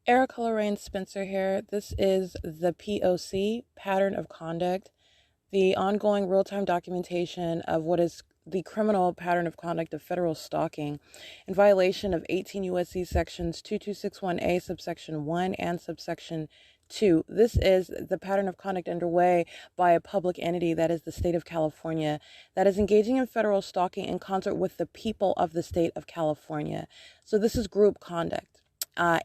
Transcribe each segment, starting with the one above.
Erica Lorraine Spencer here. This is the P.O.C. pattern of conduct, the ongoing real-time documentation of what is the criminal pattern of conduct of federal stalking in violation of 18 U.S.C. sections 2261A subsection 1 and subsection 2. This is the pattern of conduct underway by a public entity, that is the state of California, that is engaging in federal stalking in concert with the people of the state of California. So this is group conduct.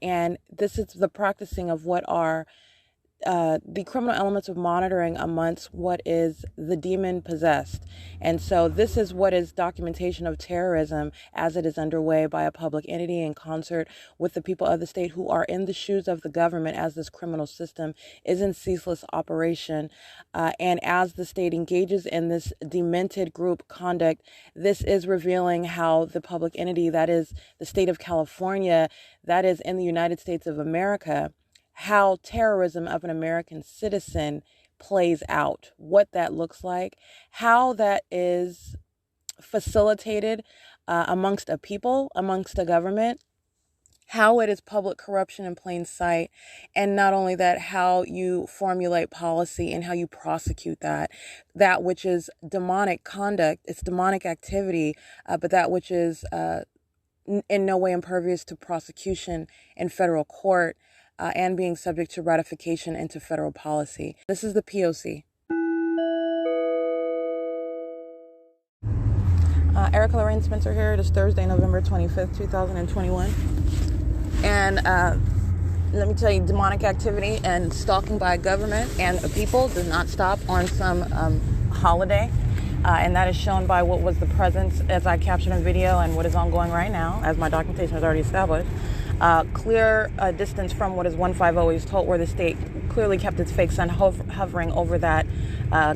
And this is the practicing of what are the criminal elements of monitoring amongst what is the demon possessed. And so this is what is documentation of terrorism as it is underway by a public entity in concert with the people of the state who are in the shoes of the government as this criminal system is in ceaseless operation. And as the state engages in this demented group conduct, this is revealing how the public entity, that is the state of California, that is in the United States of America, how terrorism of an American citizen plays out, what that looks like, how that is facilitated amongst a people, amongst a government, how it is public corruption in plain sight, and not only that, how you formulate policy and how you prosecute that which is demonic conduct, it's demonic activity, but that which is in no way impervious to prosecution in federal court, and being subject to ratification into federal policy. This is the P.O.C. Erica Lorraine Spencer here. It is Thursday, November 25th, 2021. And let me tell you, demonic activity and stalking by a government and a people does not stop on some holiday. And that is shown by what was the presence as I captured in video and what is ongoing right now, as my documentation has already established. Clear distance from what is 150 is told, where the state clearly kept its fake sun hovering over that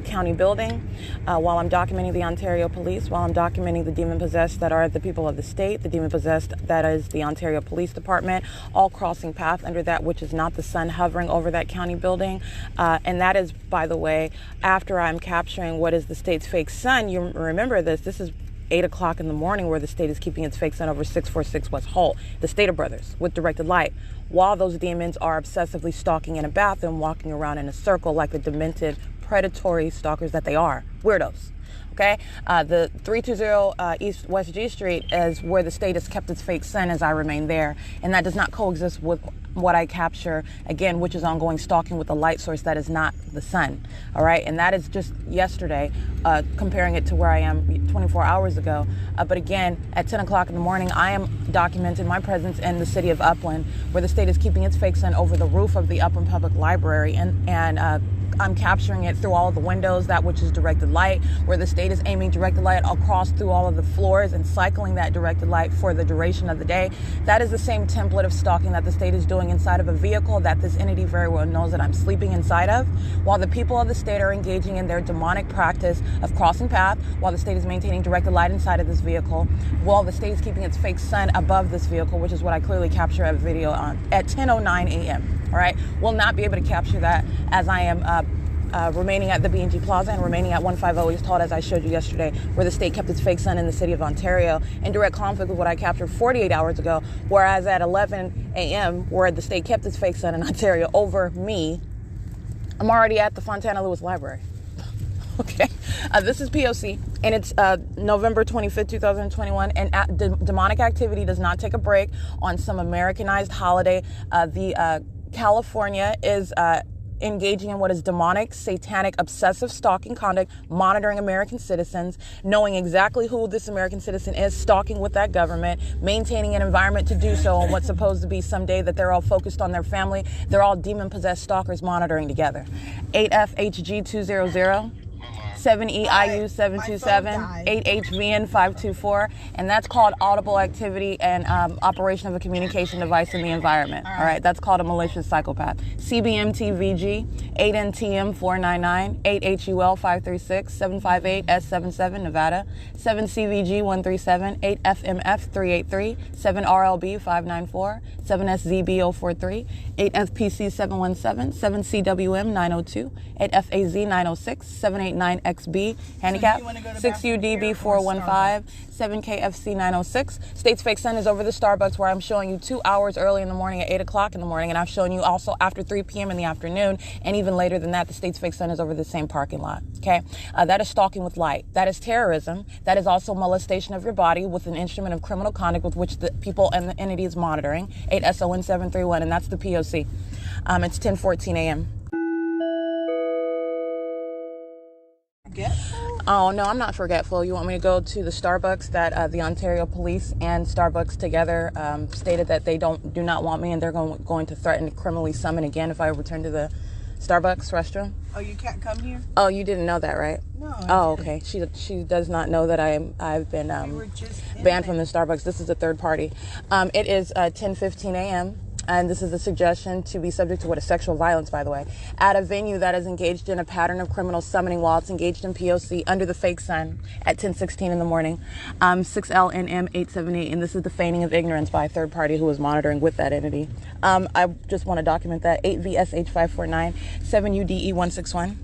county building, while I'm documenting the Ontario police, while I'm documenting the demon-possessed that are the people of the state, the demon-possessed that is the Ontario Police Department, all crossing path under that which is not the sun hovering over that county building. And that is, by the way, after I'm capturing what is the state's fake sun. You remember this is 8 o'clock in the morning, where the state is keeping its fake sun over 646 West Holt, the Stater Brothers, with directed light, while those demons are obsessively stalking in a bathroom, walking around in a circle like the demented, predatory stalkers that they are, weirdos. Okay, the 320 East West G Street is where the state has kept its fake sun as I remain there, and that does not coexist with what I capture, again, which is ongoing stalking with a light source that is not the sun. All right, and that is just yesterday, comparing it to where I am 24 hours ago. But again, at 10 o'clock in the morning, I am documenting my presence in the city of Upland, where the state is keeping its fake sun over the roof of the Upland Public Library, and I'm capturing it through all of the windows, that which is directed light, where the state is aiming directed light across through all of the floors and cycling that directed light for the duration of the day. That is the same template of stalking that the state is doing inside of a vehicle that this entity very well knows that I'm sleeping inside of, while the people of the state are engaging in their demonic practice of crossing path, while the state is maintaining directed light inside of this vehicle, while the state is keeping its fake sun above this vehicle, which is what I clearly capture a video on at 10:09 a.m. All right, will not be able to capture that as I am remaining at the B&G Plaza and remaining at 150 East Holt, as I showed you yesterday, where the state kept its fake sun in the city of Ontario, in direct conflict with what I captured 48 hours ago, whereas at 11 a.m., where the state kept its fake sun in Ontario over me, I'm already at the Fontana Lewis Library. Okay, this is P.O.C. and it's November 25th, 2021, and demonic activity does not take a break on some Americanized holiday. California is engaging in what is demonic, satanic, obsessive stalking conduct, monitoring American citizens, knowing exactly who this American citizen is, stalking with that government, maintaining an environment to do so on what's supposed to be someday that they're all focused on their family. They're all demon-possessed stalkers monitoring together. 8FHG200. 7EIU 727, 8HVN 524, and that's called audible activity and operation of a communication device in the environment. All right, that's called a malicious psychopath. CBMTVG 8NTM 499, 8HUL 536, 758 S77 Nevada, 7CVG 137, 8FMF 383, 7RLB 594, 7SZB 043, 8FPC 717, 7CWM 902, 8FAZ 906, 789 7XB handicap, 6UDB415, 7KFC906. State's fake sun is over the Starbucks, where I'm showing you 2 hours early in the morning at 8 o'clock in the morning, and I've shown you also after 3 p.m. in the afternoon, and even later than that, the State's fake sun is over the same parking lot. Okay, that is stalking with light. That is terrorism. That is also molestation of your body with an instrument of criminal conduct with which the people and the entity is monitoring. 8SON731, and that's the P.O.C. It's 10:14 a.m. Oh, no, I'm not forgetful. You want me to go to the Starbucks that the Ontario Police and Starbucks together stated that they do not want me, and they're going to threaten to criminally summon again if I return to the Starbucks restroom? Oh, you can't come here? Oh, you didn't know that, right? No. Oh, okay. She does not know that I've been banned from the Starbucks. This is a third party. It is 10:15 a.m. And this is a suggestion to be subject to sexual violence, by the way, at a venue that is engaged in a pattern of criminal summoning while it's engaged in P.O.C. under the fake sun at 10:16 in the morning. 6LNM878, and this is the feigning of ignorance by a third party who is monitoring with that entity. I just want to document that. 8VSH549, 7UDE161.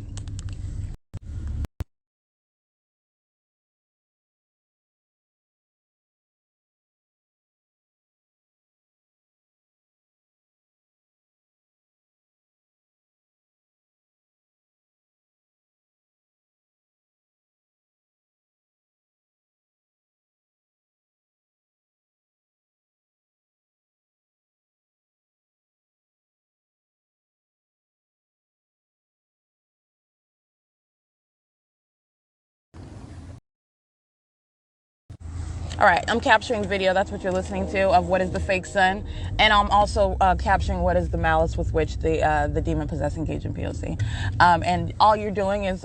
All right, I'm capturing video. That's what you're listening to of what is the fake sun, and I'm also capturing what is the malice with which the demon possessed engage in P.O.C. And all you're doing is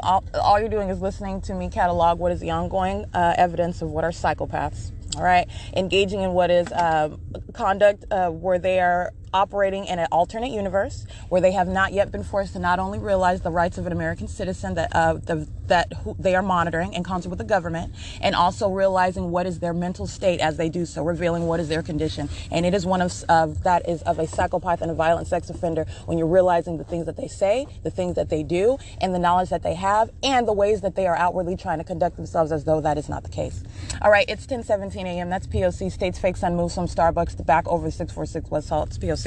listening to me catalog what is the ongoing evidence of what are psychopaths. All right, engaging in what is conduct where they are operating in an alternate universe where they have not yet been forced to not only realize the rights of an American citizen that they are monitoring in concert with the government, and also realizing what is their mental state as they do so, revealing what is their condition. And it is one of that is of a psychopath and a violent sex offender when you're realizing the things that they say, the things that they do, and the knowledge that they have, and the ways that they are outwardly trying to conduct themselves as though that is not the case. All right, it's 10:17 a.m. That's P.O.C. State's fake sun moves from Starbucks to back over 646 West Hall. It's P.O.C.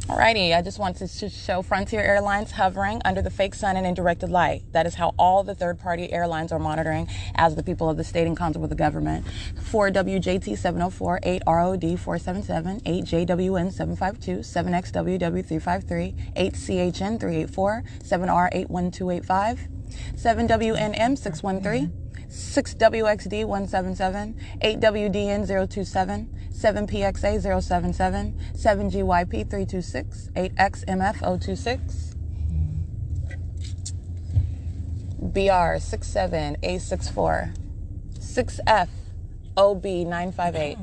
Alrighty, I just wanted to show Frontier Airlines hovering under the fake sun and in directed light. That is how all the third-party airlines are monitoring as the people of the state in concert with the government. 4WJT 704, 8ROD 477, 8JWN 752, 7XWW 353, 8CHN 384, 7R81285, 7WNM 613, 6WXD 177, 8WDN 027, 7PXA 077, 7GYP 326, 8XMF 026, BR 67A64, 6F OB 958.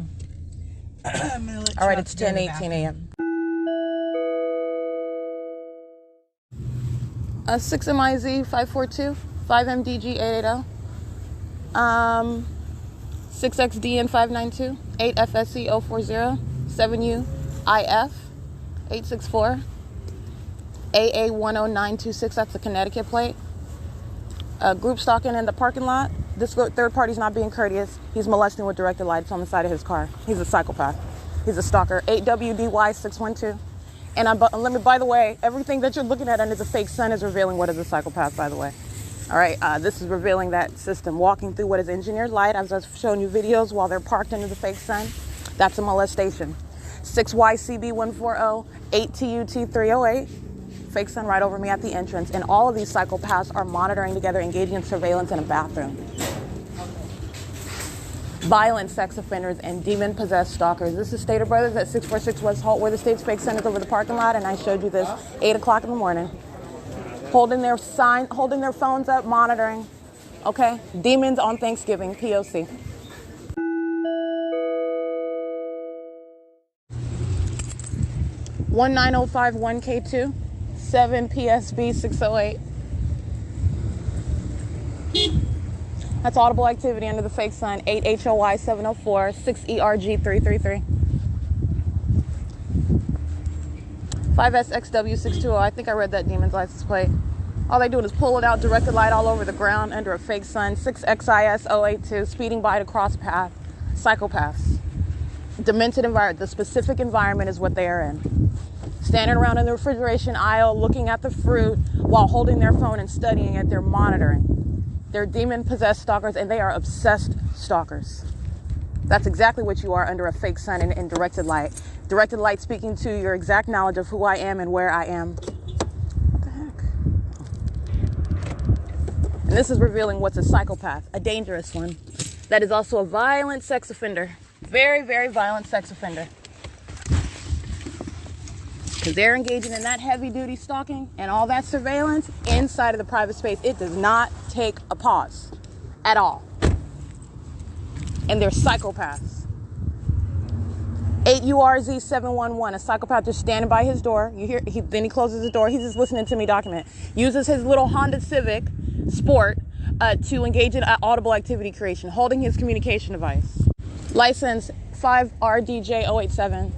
All right, it's 10:18 a.m. 6MIZ 542, 5MDG 880. 6XDN 592, 8FSC 040, 7UIF 864, AA 10926. That's the Connecticut plate. Group stalking in the parking lot. This third party's not being courteous. He's molesting with directed lights on the side of his car. He's a psychopath. He's a stalker. 8WDY 612. And by the way, everything that you're looking at under the fake sun is revealing what is a psychopath, by the way. All right, this is revealing that system, walking through what is engineered light, as I've shown you videos while they're parked under the fake sun. That's a molestation. 6YCB140, 8TUT308, fake sun right over me at the entrance. And all of these psychopaths are monitoring together, engaging in surveillance in a bathroom. Violent sex offenders and demon-possessed stalkers. This is Stater Brothers at 646 West Holt, where the state's fake sun is over the parking lot, and I showed you this 8 o'clock in the morning. Holding their phones up, monitoring. Okay? Demons on Thanksgiving, P.O.C. One 9051 K2, 7 PSB 608. That's audible activity under the fake sun. 8 HOY 704, 6 ERG 333. 5SXW 620. I think I read that demon's license plate. All they do is pull it out, directed light all over the ground under a fake sun. 6 XIS 082, speeding by to cross path. Psychopaths. Demented environment. The specific environment is what they are in. Standing around in the refrigeration aisle, looking at the fruit while holding their phone and studying it. They're monitoring. They're demon-possessed stalkers, and they are obsessed stalkers. That's exactly what you are under a fake sun and directed light. Directed light speaking to your exact knowledge of who I am and where I am. What the heck? And this is revealing what's a psychopath, a dangerous one. That is also a violent sex offender. Very, very violent sex offender. Because they're engaging in that heavy-duty stalking and all that surveillance inside of the private space. It does not take a pause at all. And they're psychopaths. 8URZ 711, a psychopath just standing by his door. You hear? Then he closes the door. He's just listening to me document. Uses his little Honda Civic Sport to engage in audible activity creation, holding his communication device. License 5RDJ 087.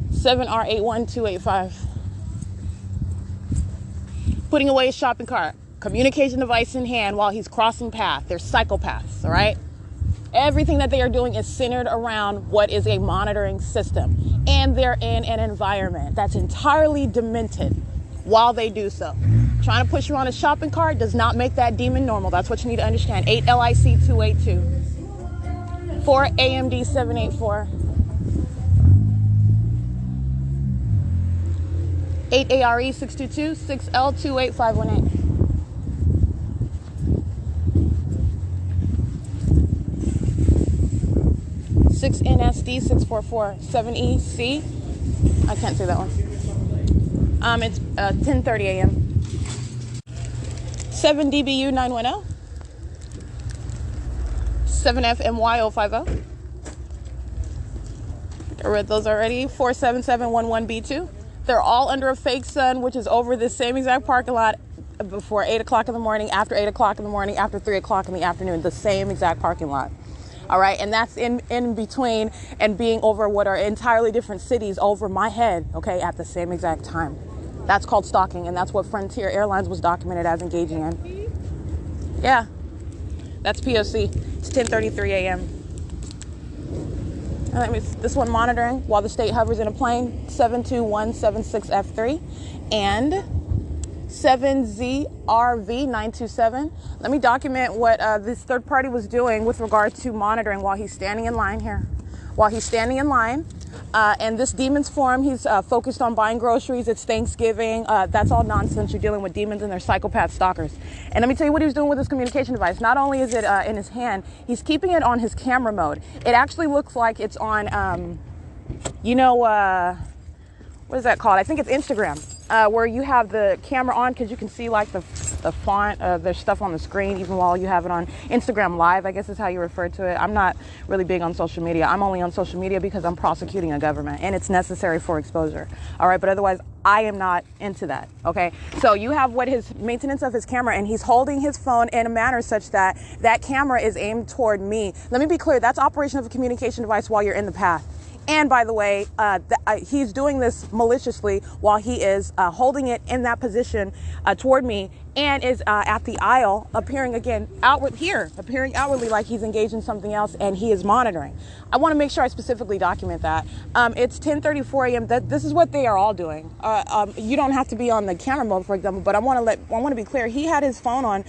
7R81285. Putting away his shopping cart, communication device in hand while he's crossing path. They're psychopaths, all right? Everything that they are doing is centered around what is a monitoring system. And they're in an environment that's entirely demented while they do so. Trying to push you on a shopping cart does not make that demon normal. That's what you need to understand. 8 LIC 282. 4 AMD 784. 8 ARE 622, 6L 28518. 6 NSD 644, 7EC. I can't say that one. It's 10:30 a.m. 7 DBU 910. 7FMY 050. I read those already. 47711B2. They're all under a fake sun, which is over the same exact parking lot before 8 o'clock in the morning, after 8 o'clock in the morning, after 3 o'clock in the afternoon, the same exact parking lot. All right. And that's in between and being over what are entirely different cities over my head. OK, at the same exact time. That's called stalking. And that's what Frontier Airlines was documented as engaging in. Yeah, that's P.O.C. It's 10:33 a.m. This one monitoring while the state hovers in a plane, 72176F3 and 7ZRV927. Let me document what this third party was doing with regard to monitoring while he's standing in line here. While he's standing in line, and this demon's form, he's focused on buying groceries. It's Thanksgiving. That's all nonsense. You're dealing with demons and their psychopath stalkers. And let me tell you what he was doing with his communication device. Not only is it in his hand, he's keeping it on his camera mode. It actually looks like it's on, what is that called? I think it's Instagram, where you have the camera on because you can see like the font, there's stuff on the screen even while you have it on Instagram Live, I guess is how you refer to it. I'm not really big on social media. I'm only on social media because I'm prosecuting a government and it's necessary for exposure. All right. But otherwise, I am not into that. OK, so you have what his maintenance of his camera, and he's holding his phone in a manner such that that camera is aimed toward me. Let me be clear. That's operation of a communication device while you're in the path. And by the way, he's doing this maliciously while he is holding it in that position toward me, and is at the aisle, appearing outwardly like he's engaged in something else, and he is monitoring. I want to make sure I specifically document that. It's 10:34 a.m. This is what they are all doing. You don't have to be on the camera mode, for example, but I want to be clear. He had his phone on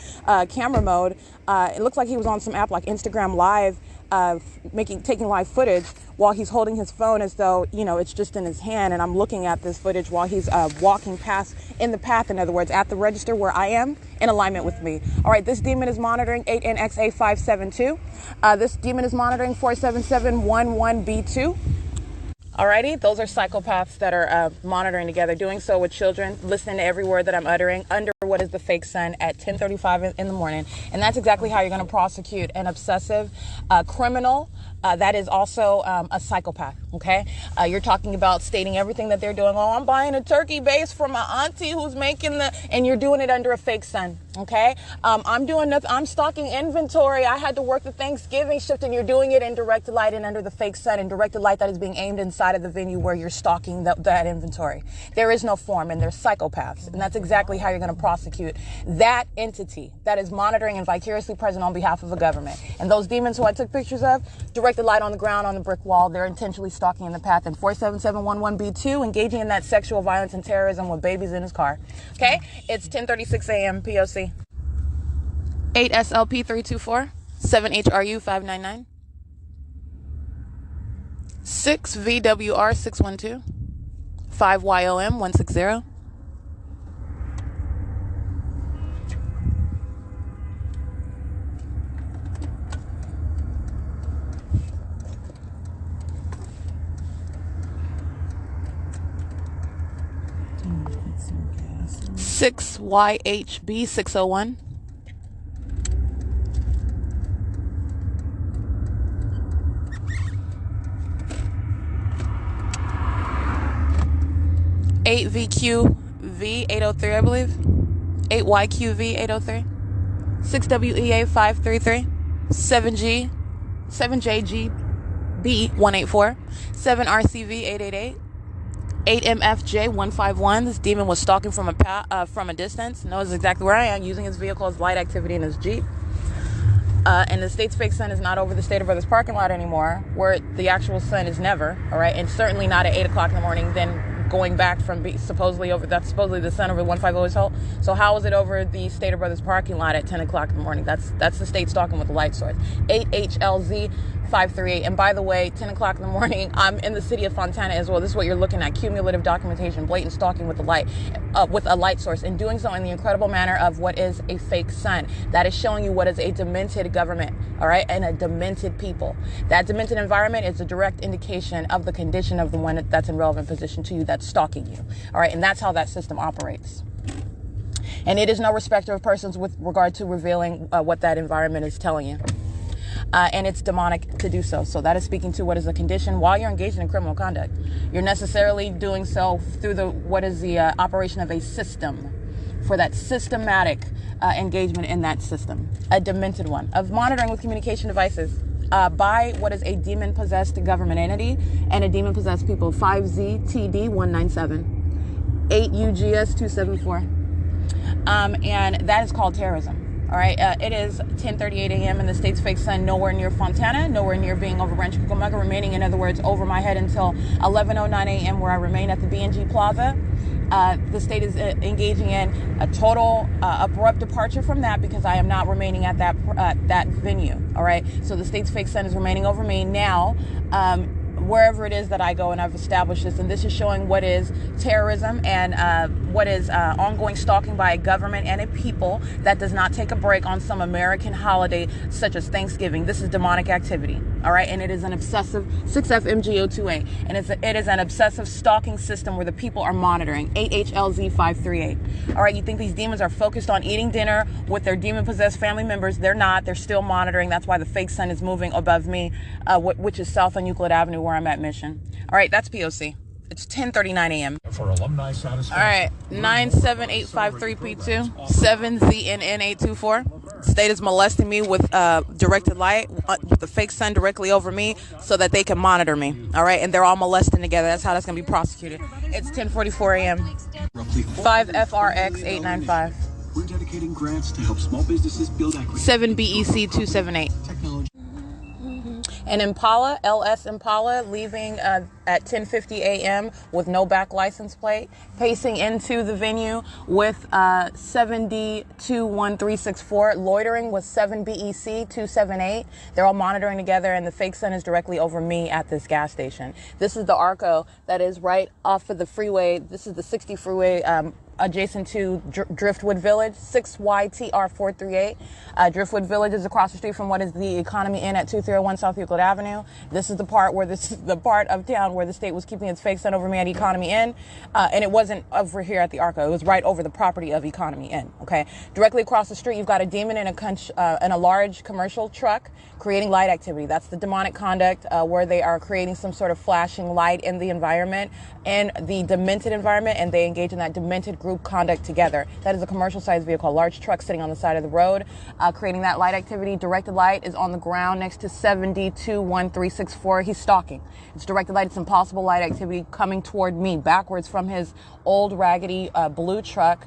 camera mode. It looks like he was on some app like Instagram Live, taking live footage while he's holding his phone as though, it's just in his hand. And I'm looking at this footage while he's walking past in the path, in other words, at the register where I am in alignment with me. All right, this demon is monitoring 8NXA572. This demon is monitoring 47711B2. Alrighty, those are psychopaths that are monitoring together, doing so with children, listening to every word that I'm uttering under what is the fake sun at 10:35 in the morning. And that's exactly how you're going to prosecute an obsessive criminal that is also a psychopath, okay? You're talking about stating everything that they're doing. Oh, I'm buying a turkey base for my auntie who's making and you're doing it under a fake sun, okay? I'm doing nothing. I'm stocking inventory. I had to work the Thanksgiving shift, and you're doing it in direct light and under the fake sun, in direct light that is being aimed inside of the venue where you're stocking that inventory. There is no form, and they're psychopaths, and that's exactly how you're going to prosecute that entity that is monitoring and vicariously present on behalf of a government. And those demons who I took pictures of, directed light on the ground, on the brick wall, they're intentionally stalking in the path. And 47711B2, engaging in that sexual violence and terrorism with babies in his car. Okay? It's 10:36 a.m. P.O.C. 8SLP324, 7HRU599, 6VWR612, 5YOM160. Six YHB 601. 8VQV 803, I believe. 8YQV 803. 6WEA 533. 7JGB 184. 7RCV 888. 8MFJ 151. This demon was stalking from a distance. Knows exactly where I am, using his vehicle as light activity in his Jeep. And the state's fake sun is not over the Stater Brothers parking lot anymore, where the actual sun is never, all right? And certainly not at 8 o'clock in the morning, then going back from supposedly the sun over 150 Holt. So how is it over the Stater Brothers parking lot at 10 o'clock in the morning? That's the state stalking with the light source. 8HLZ 538. And by the way, 10 o'clock in the morning, I'm in the city of Fontana as well. This is what you're looking at: cumulative documentation, blatant stalking with the light, with a light source, and doing so in the incredible manner of what is a fake sun. That is showing you what is a demented government, all right, and a demented people. That demented environment is a direct indication of the condition of the one that's in relevant position to you, that's stalking you, all right, and that's how that system operates. And it is no respecter of persons with regard to revealing what that environment is telling you. And it's demonic to do so. So that is speaking to what is a condition while you're engaged in criminal conduct. You're necessarily doing so through the operation of a system, for that systematic engagement in that system, a demented one, of monitoring with communication devices by what is a demon-possessed government entity and a demon-possessed people. 5ZTD197, 8UGS274, and that is called terrorism. All right, it is 10:38 a.m. in the state's fake sun, nowhere near Fontana, nowhere near being over Rancho Cucamonga, remaining, in other words, over my head until 11:09 a.m., where I remain at the B&G Plaza. The state is engaging in a total abrupt departure from that, because I am not remaining at that venue. All right, so the state's fake sun is remaining over me now. Wherever it is that I go, and I've established this, and this is showing what is terrorism and what is ongoing stalking by a government and a people that does not take a break on some American holiday such as Thanksgiving. This is demonic activity, all right, and it is an obsessive 6FMGO28, and it is an obsessive stalking system where the people are monitoring. 8HLZ538. All right, you think these demons are focused on eating dinner with their demon-possessed family members? They're not. They're still monitoring. That's why the fake sun is moving above me, which is south on Euclid Avenue, where I'm at Mission. All right, that's P.O.C. It's 10:39 a.m. For alumni satisfaction. All right, 97853P2, 7ZNN824. State is molesting me with directed light, with the fake sun directly over me, so that they can monitor me. All right, and they're all molesting together. That's how that's going to be prosecuted. It's 10:44 a.m. 5FRX895. We're dedicating grants to help small businesses build equity. 7BEC278. An Impala, LS Impala, leaving at 10:50 a.m. with no back license plate, pacing into the venue with 7D21364, loitering with 7BEC278. They're all monitoring together, and the fake sun is directly over me at this gas station. This is the Arco that is right off of the freeway. This is the 60 freeway adjacent to Driftwood Village, 6YTR438. Driftwood Village is across the street from what is the Economy Inn at 2301 South Euclid Avenue. This is the part of town where the state was keeping its fake sun over me at Economy Inn, and it wasn't over here at the Arco. It was right over the property of Economy Inn. Okay, directly across the street, you've got a demon in a large commercial truck creating light activity. That's the demonic conduct, where they are creating some sort of flashing light in the environment, in the demented environment, and they engage in that demented group conduct together. That is a commercial sized vehicle, a large truck sitting on the side of the road, creating that light activity. Directed light is on the ground next to 721364. He's stalking. It's directed light. It's impossible light activity coming toward me backwards from his old raggedy blue truck.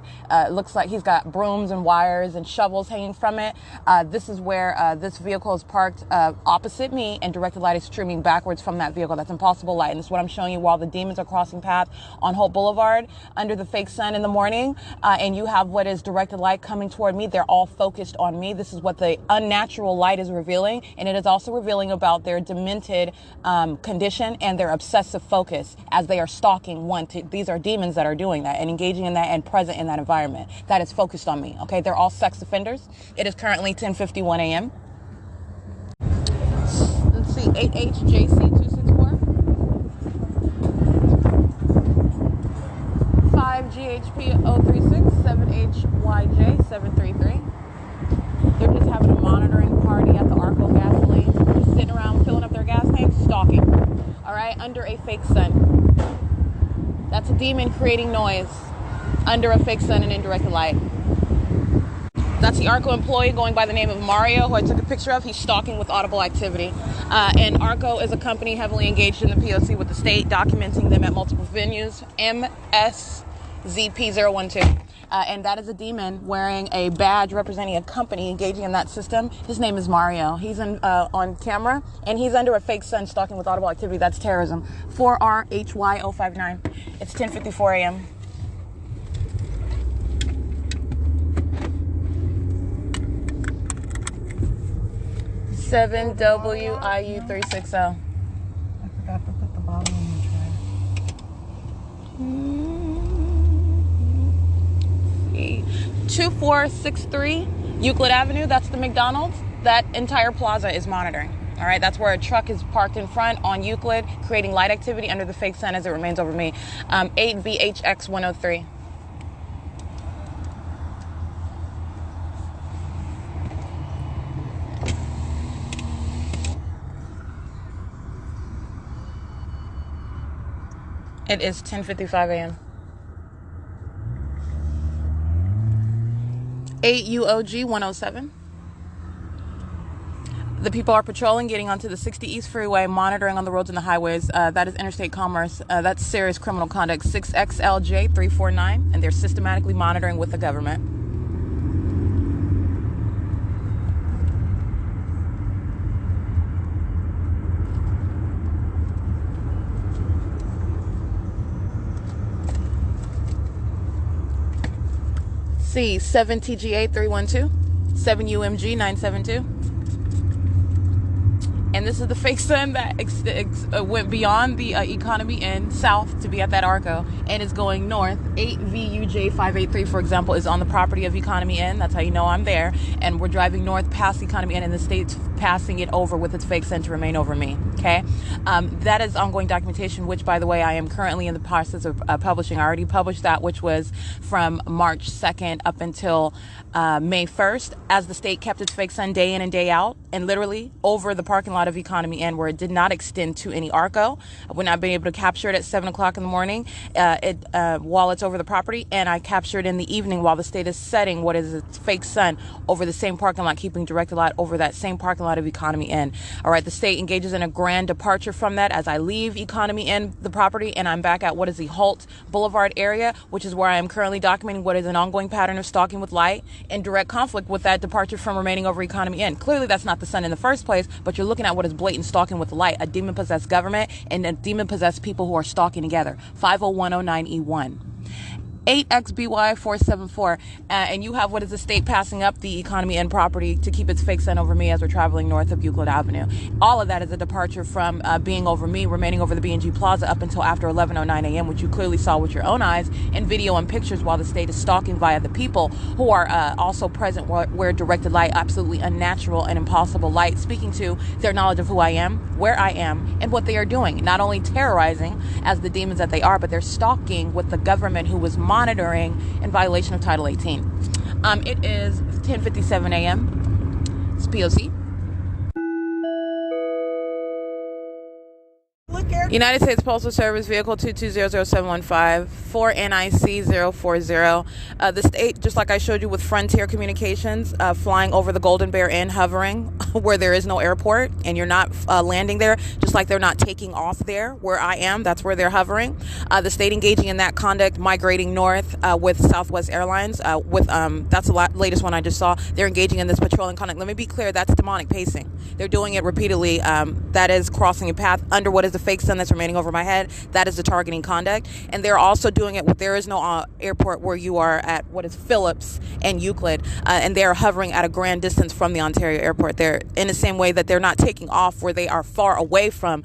Looks like he's got brooms and wires and shovels hanging from it. This is where this vehicle is parked opposite me, and directed light is streaming backwards from that vehicle. That's impossible light, and this is what I'm showing you while the demons are crossing path on Hope Boulevard under the fake sun in the morning, and you have what is directed light coming toward me. They're all focused on me. This is what the unnatural light is revealing, and it is also revealing about their demented condition and their obsessive focus as they are stalking one. These are demons that are doing that and engaging in that and present in that environment that is focused on me. Okay, they're all sex offenders. It is currently 10:51 a.m. Let's see, 8HJC264, 5GHP036, 7HYJ733. They're just having a monitoring party at the Arco gasoline, just sitting around filling up their gas tanks, stalking. All right, under a fake sun. That's a demon creating noise under a fake sun and indirect light. That's the Arco employee going by the name of Mario, who I took a picture of. He's stalking with audible activity. And Arco is a company heavily engaged in the P.O.C. with the state, documenting them at multiple venues. MSZP012. And that is a demon wearing a badge representing a company engaging in that system. His name is Mario. He's on camera, and he's under a fake sun stalking with audible activity. That's terrorism. 4RHY059. It's 10:54 a.m. WIU360. I forgot to put the bottle in the tray. 2463 Euclid Avenue. That's the McDonald's. That entire plaza is monitoring. All right, that's where a truck is parked in front on Euclid, creating light activity under the fake sun as it remains over me. 8VHX103. It is 10:55 a.m. 8UOG107. The people are patrolling, getting onto the 60 East Freeway, monitoring on the roads and the highways. That is interstate commerce. That's serious criminal conduct. 6XLJ349, and they're systematically monitoring with the government. C7TGA312, 7UMG972. And this is the fake sun that went beyond the Economy Inn south to be at that Arco and is going north. 8VUJ583, for example, is on the property of Economy Inn. That's how you know I'm there. And we're driving north past Economy Inn, and the state's passing it over with its fake sun to remain over me. Okay? That is ongoing documentation, which, by the way, I am currently in the process of publishing. I already published that, which was from March 2nd up until May 1st, as the state kept its fake sun day in and day out, and literally over the parking lot of Economy Inn, where it did not extend to any Arco. I would not be able to capture it at 7 o'clock in the morning while it's over the property, and I capture it in the evening while the state is setting what is its fake sun over the same parking lot, keeping directed light over that same parking lot of Economy Inn. All right, the state engages in a grand departure from that as I leave Economy Inn, the property, and I'm back at what is the Holt Boulevard area, which is where I am currently documenting what is an ongoing pattern of stalking with light in direct conflict with that departure from remaining over Economy Inn. Clearly, that's not the sun in the first place, but you're looking at what is blatant stalking with the light, a demon-possessed government and a demon-possessed people who are stalking together. 50109E1. 8XBY474, and you have what is the state passing up the economy and property to keep its fake sun over me as we're traveling north of Euclid Avenue. All of that is a departure from being over me, remaining over the B&G Plaza up until after 11:09 a.m., which you clearly saw with your own eyes in video and pictures, while the state is stalking via the people who are also present where directed light, absolutely unnatural and impossible light, speaking to their knowledge of who I am, where I am, and what they are doing. Not only terrorizing as the demons that they are, but they're stalking with the government who was monitoring in violation of Title 18. It is 10:57 a.m. It's P.O.C. United States Postal Service Vehicle 2200715 for NIC 040. The state, just like I showed you with Frontier Communications, flying over the Golden Bear Inn, hovering where there is no airport, and you're not landing there, just like they're not taking off there where I am. That's where they're hovering. The state engaging in that conduct, migrating north with Southwest Airlines. That's the latest one I just saw. They're engaging in this patrolling conduct. Let me be clear, that's demonic pacing. They're doing it repeatedly. That is crossing a path under what is the fake sun that's remaining over my head. That is the targeting conduct. And they're also doing it with, there is no airport where you are at what is Phillips and Euclid, and they're hovering at a grand distance from the Ontario airport. They're in the same way that they're not taking off where they are far away from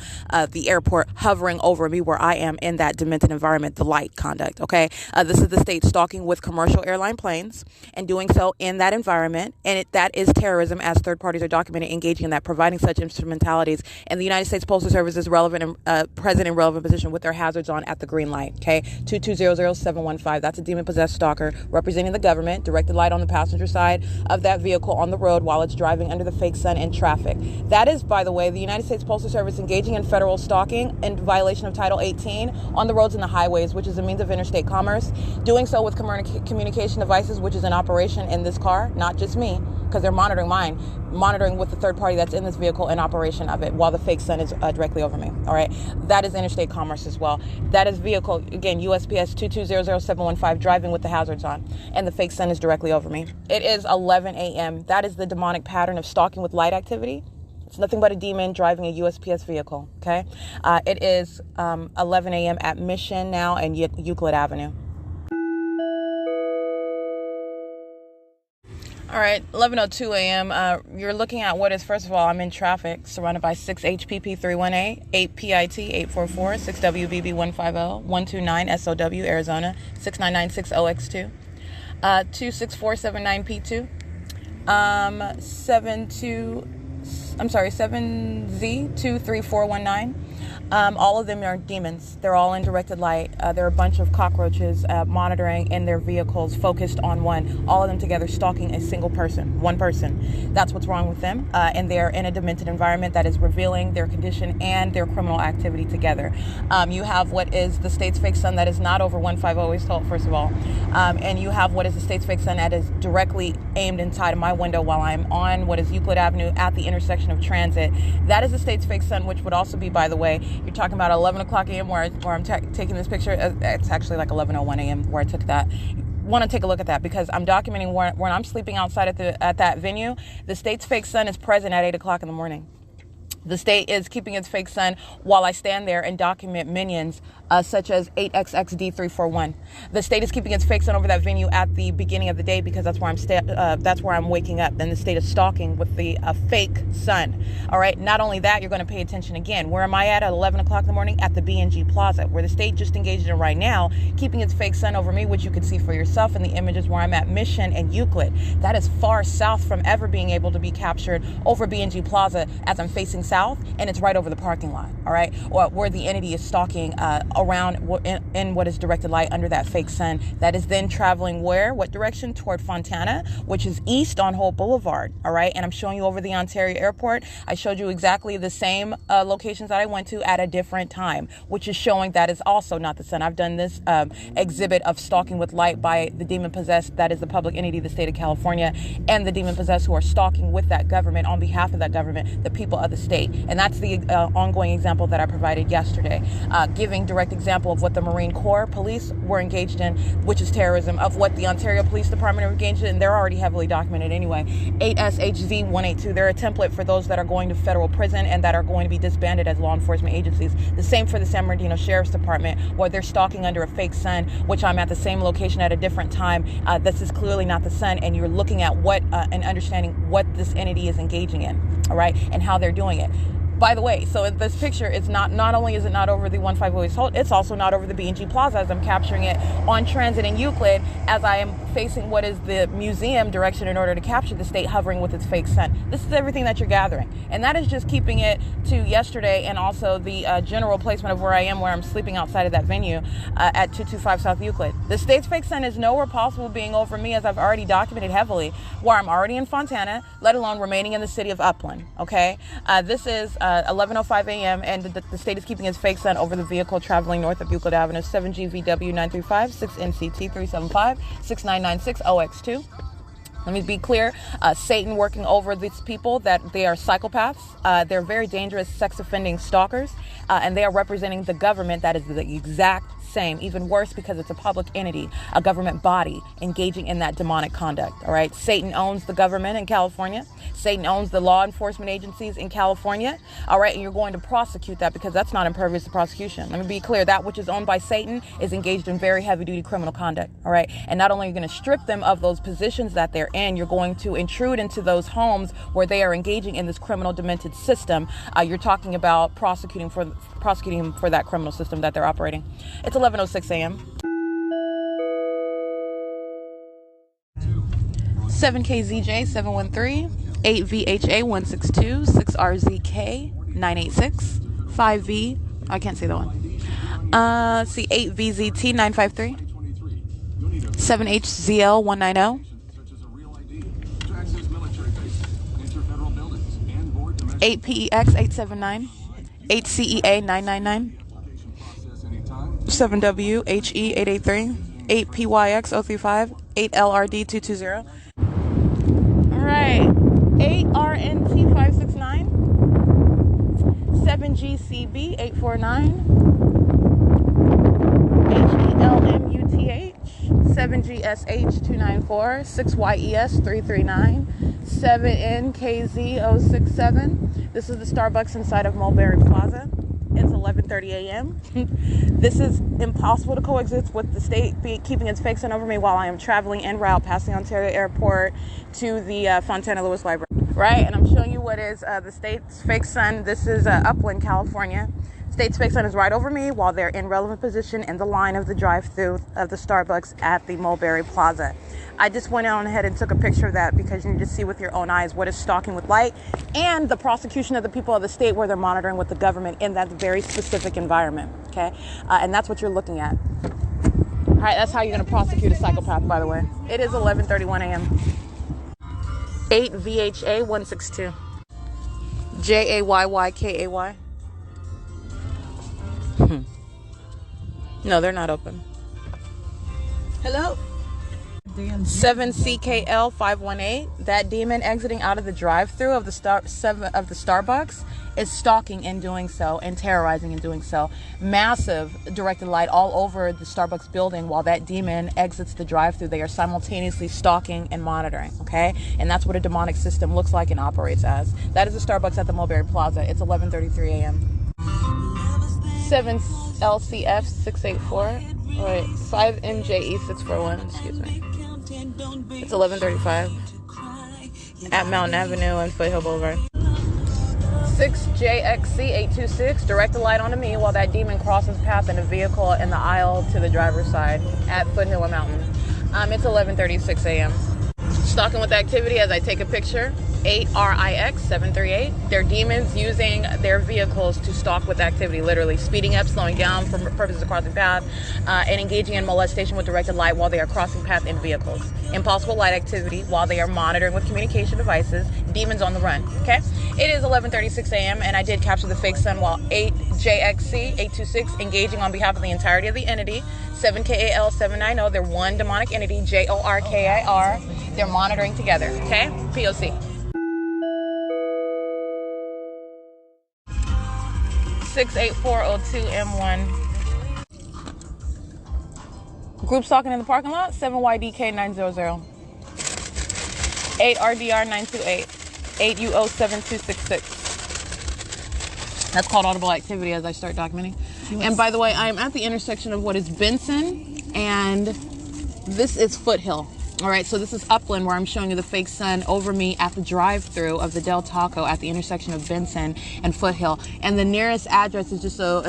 the airport, hovering over me where I am in that demented environment, the light conduct. Okay, this is the state stalking with commercial airline planes and doing so in that environment, and that is terrorism, as third parties are documented engaging in that, providing such instrumentalities. And the United States Postal Service is relevant and present in relevant position with their hazards on at the green light. Okay, 2200715. That's a demon-possessed stalker representing the government, directed light on the passenger side of that vehicle on the road while it's driving under the fake sun in traffic. That is, by the way, the United States Postal Service engaging in federal stalking in violation of Title 18 on the roads and the highways, which is a means of interstate commerce, doing so with communication devices, which is in operation in this car, not just me, because they're monitoring with the third party that's in this vehicle in operation of it while the fake sun is directly over me. All right, that is interstate commerce as well. That is vehicle, again, USPS 2200715, driving with the hazards on, and the fake sun is directly over me. It is 11 a.m. That is the demonic pattern of stalking with light activity. It's nothing but a demon driving a USPS vehicle. Okay, it is 11 a.m. at Mission now and Euclid Avenue. All right, 11:02 a.m. You're looking at what is, first of all, I'm in traffic, surrounded by 6 HPP 318, 8 PIT 844, 6 WBB 150, 129 SOW Arizona 6996 OX2, 26479 P2, 7Z 23419. All of them are demons. They're all in directed light. They're a bunch of cockroaches monitoring in their vehicles, focused on one. All of them together stalking a single person, one person. That's what's wrong with them. And they're in a demented environment that is revealing their condition and their criminal activity together. You have what is the state's fake sun that is not over 150, always told, first of all. And you have what is the state's fake sun that is directly aimed inside of my window while I'm on what is Euclid Avenue at the intersection of transit. That is the state's fake sun, which would also be, by the way, you're talking about 11 o'clock a.m. where I'm taking this picture. It's actually like 11:01 a.m. where I took that. Want to take a look at that because I'm documenting when I'm sleeping outside at that venue. The state's fake sun is present at 8 o'clock in the morning. The state is keeping its fake sun while I stand there and document minions such as 8XXD341. The state is keeping its fake sun over that venue at the beginning of the day because that's where I'm waking up. Then the state is stalking with the fake sun. All right. Not only that, you're going to pay attention again. Where am I at 11 o'clock in the morning? At the B&G Plaza, where the state just engaged in right now, keeping its fake sun over me, which you can see for yourself in the images where I'm at Mission and Euclid. That is far south from ever being able to be captured over B&G Plaza as I'm facing south, and it's right over the parking lot. All right. Or where the entity is stalking around in what is directed light under that fake sun. That is then traveling where? What direction? Toward Fontana, which is east on Holt Boulevard. All right. And I'm showing you over the Ontario airport. I showed you exactly the same locations that I went to at a different time, which is showing that is also not the sun. I've done this exhibit of stalking with light by the demon possessed, that is the public entity, the state of California, and the demon possessed who are stalking with that government on behalf of that government, the people of the state. state. And that's the ongoing example that I provided yesterday, giving direct example of what the Marine Corps police were engaged in, which is terrorism, of what the Ontario Police Department are engaged in, and they're already heavily documented anyway. 8SHV 182, they're a template for those that are going to federal prison and that are going to be disbanded as law enforcement agencies. The same for the San Bernardino Sheriff's Department, where they're stalking under a fake sun, which I'm at the same location at a different time. This is clearly not the sun, and you're looking at what and understanding what this entity is engaging in, all right, and how they're doing it. By the way, so in this picture, it's not only is it not over the 150 Holt, it's also not over the B&G Plaza as I'm capturing it on Transit in Euclid as I am facing what is the museum direction in order to capture the state hovering with its fake sun. This is everything that you're gathering. And that is just keeping it to yesterday and also the general placement of where I am, where I'm sleeping outside of that venue at 225 South Euclid. The state's fake sun is nowhere possible being over me, as I've already documented heavily, where I'm already in Fontana, let alone remaining in the city of Upland, okay? This is 11:05 a.m. and the state is keeping its fake sun over the vehicle traveling north of Euclid Avenue, 7GVW 935, 6NCT 375, 6996 OX2. Let me be clear, Satan working over these people, that they are psychopaths. They're very dangerous sex offending stalkers, and they are representing the government that is the exact same, even worse because it's a public entity, a government body engaging in that demonic conduct, all right? Satan owns the government in California. Satan owns the law enforcement agencies in California, all right? And you're going to prosecute that because that's not impervious to prosecution. Let me be clear, that which is owned by Satan is engaged in very heavy-duty criminal conduct, all right? And not only are you going to strip them of those positions that they're in, you're going to intrude into those homes where they are engaging in this criminal demented system. You're talking about prosecuting for that criminal system that they're operating. It's 11:06 a.m. 7KZJ 713, 8VHA 162, 6RZK 986, 5V, I can't say that one. 8VZT 953, 7HZL 190, 8PEX 879, 8CEA 999, 7WHE 883, 8PYX 035, 8LRD 220. Alright, 8RNT 569, 7GCB 849, HELMUTH 7GSH 294, 6YES 339, 7NKZ 067. This is the Starbucks inside of Mulberry Plaza. It's 11:30 a.m. This is impossible to coexist with the state keeping its fake sun over me while I am traveling en route past the Ontario Airport to the Fontana Lewis Library. Right, and I'm showing you what is the state's fake sun. This is Upland, California. State's fake sun is right over me while they're in relevant position in the line of the drive-through of the Starbucks at the Mulberry Plaza. I just went on ahead and took a picture of that because you need to see with your own eyes what is stalking with light and the prosecution of the people of the state where they're monitoring with the government in that very specific environment, okay? And that's what you're looking at. All right, that's how you're going to prosecute a psychopath, by the way. It is 11:31 a.m. 8 VHA 162. JAYYKAY. No, they're not open. Hello? 7CKL 518. That demon exiting out of the drive-through of the Starbucks is stalking in doing so and terrorizing in doing so. Massive directed light all over the Starbucks building while that demon exits the drive-through. They are simultaneously stalking and monitoring, okay? And that's what a demonic system looks like and operates as. That is the Starbucks at the Mulberry Plaza. It's 11:33 a.m. 7LCF 684. Wait, 5MJE 641. Excuse me. It's 11:35 at Mountain Avenue and Foothill Boulevard. 6JXC 826. Direct the light onto me while that demon crosses path in a vehicle in the aisle to the driver's side at Foothill and Mountain. It's 11:36 a.m. Stalking with activity as I take a picture. 8RIX 738. They're demons using their vehicles to stalk with activity, literally speeding up, slowing down for purposes of crossing path, and engaging in molestation with directed light while they are crossing path in vehicles. Impossible light activity while they are monitoring with communication devices. Demons on the run. Okay, it is 11:36 a.m. and I did capture the fake sun while 8JXC 826 engaging on behalf of the entirety of the entity. 7KAL 790. They're one demonic entity. JORKIR. They're monitoring together. Okay, P.O.C. 68402M1. Group stalking in the parking lot, 7YDK900. 8RDR928. 8UO7266. That's called audible activity as I start documenting. And by the way, I'm at the intersection of what is Benson and this is Foothill. All right, so this is Upland, where I'm showing you the fake sun over me at the drive-through of the Del Taco at the intersection of Benson and Foothill. And the nearest address is just so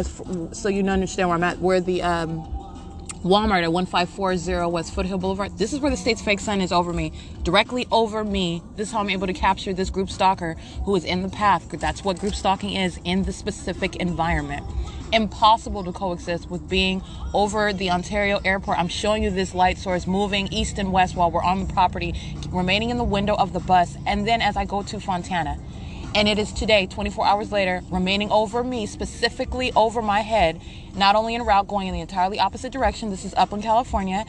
you understand where I'm at, where the Walmart at 1540 West Foothill Boulevard. This is where the state's fake sun is over me, directly over me. This is how I'm able to capture this group stalker who is in the path. That's what group stalking is in the specific environment. Impossible to coexist with being over the Ontario airport. I'm showing you this light source moving east and west while we're on the property, remaining in the window of the bus, and then as I go to Fontana. And it is today, 24 hours later, remaining over me, specifically over my head, not only en route going in the entirely opposite direction. This is Upland, California,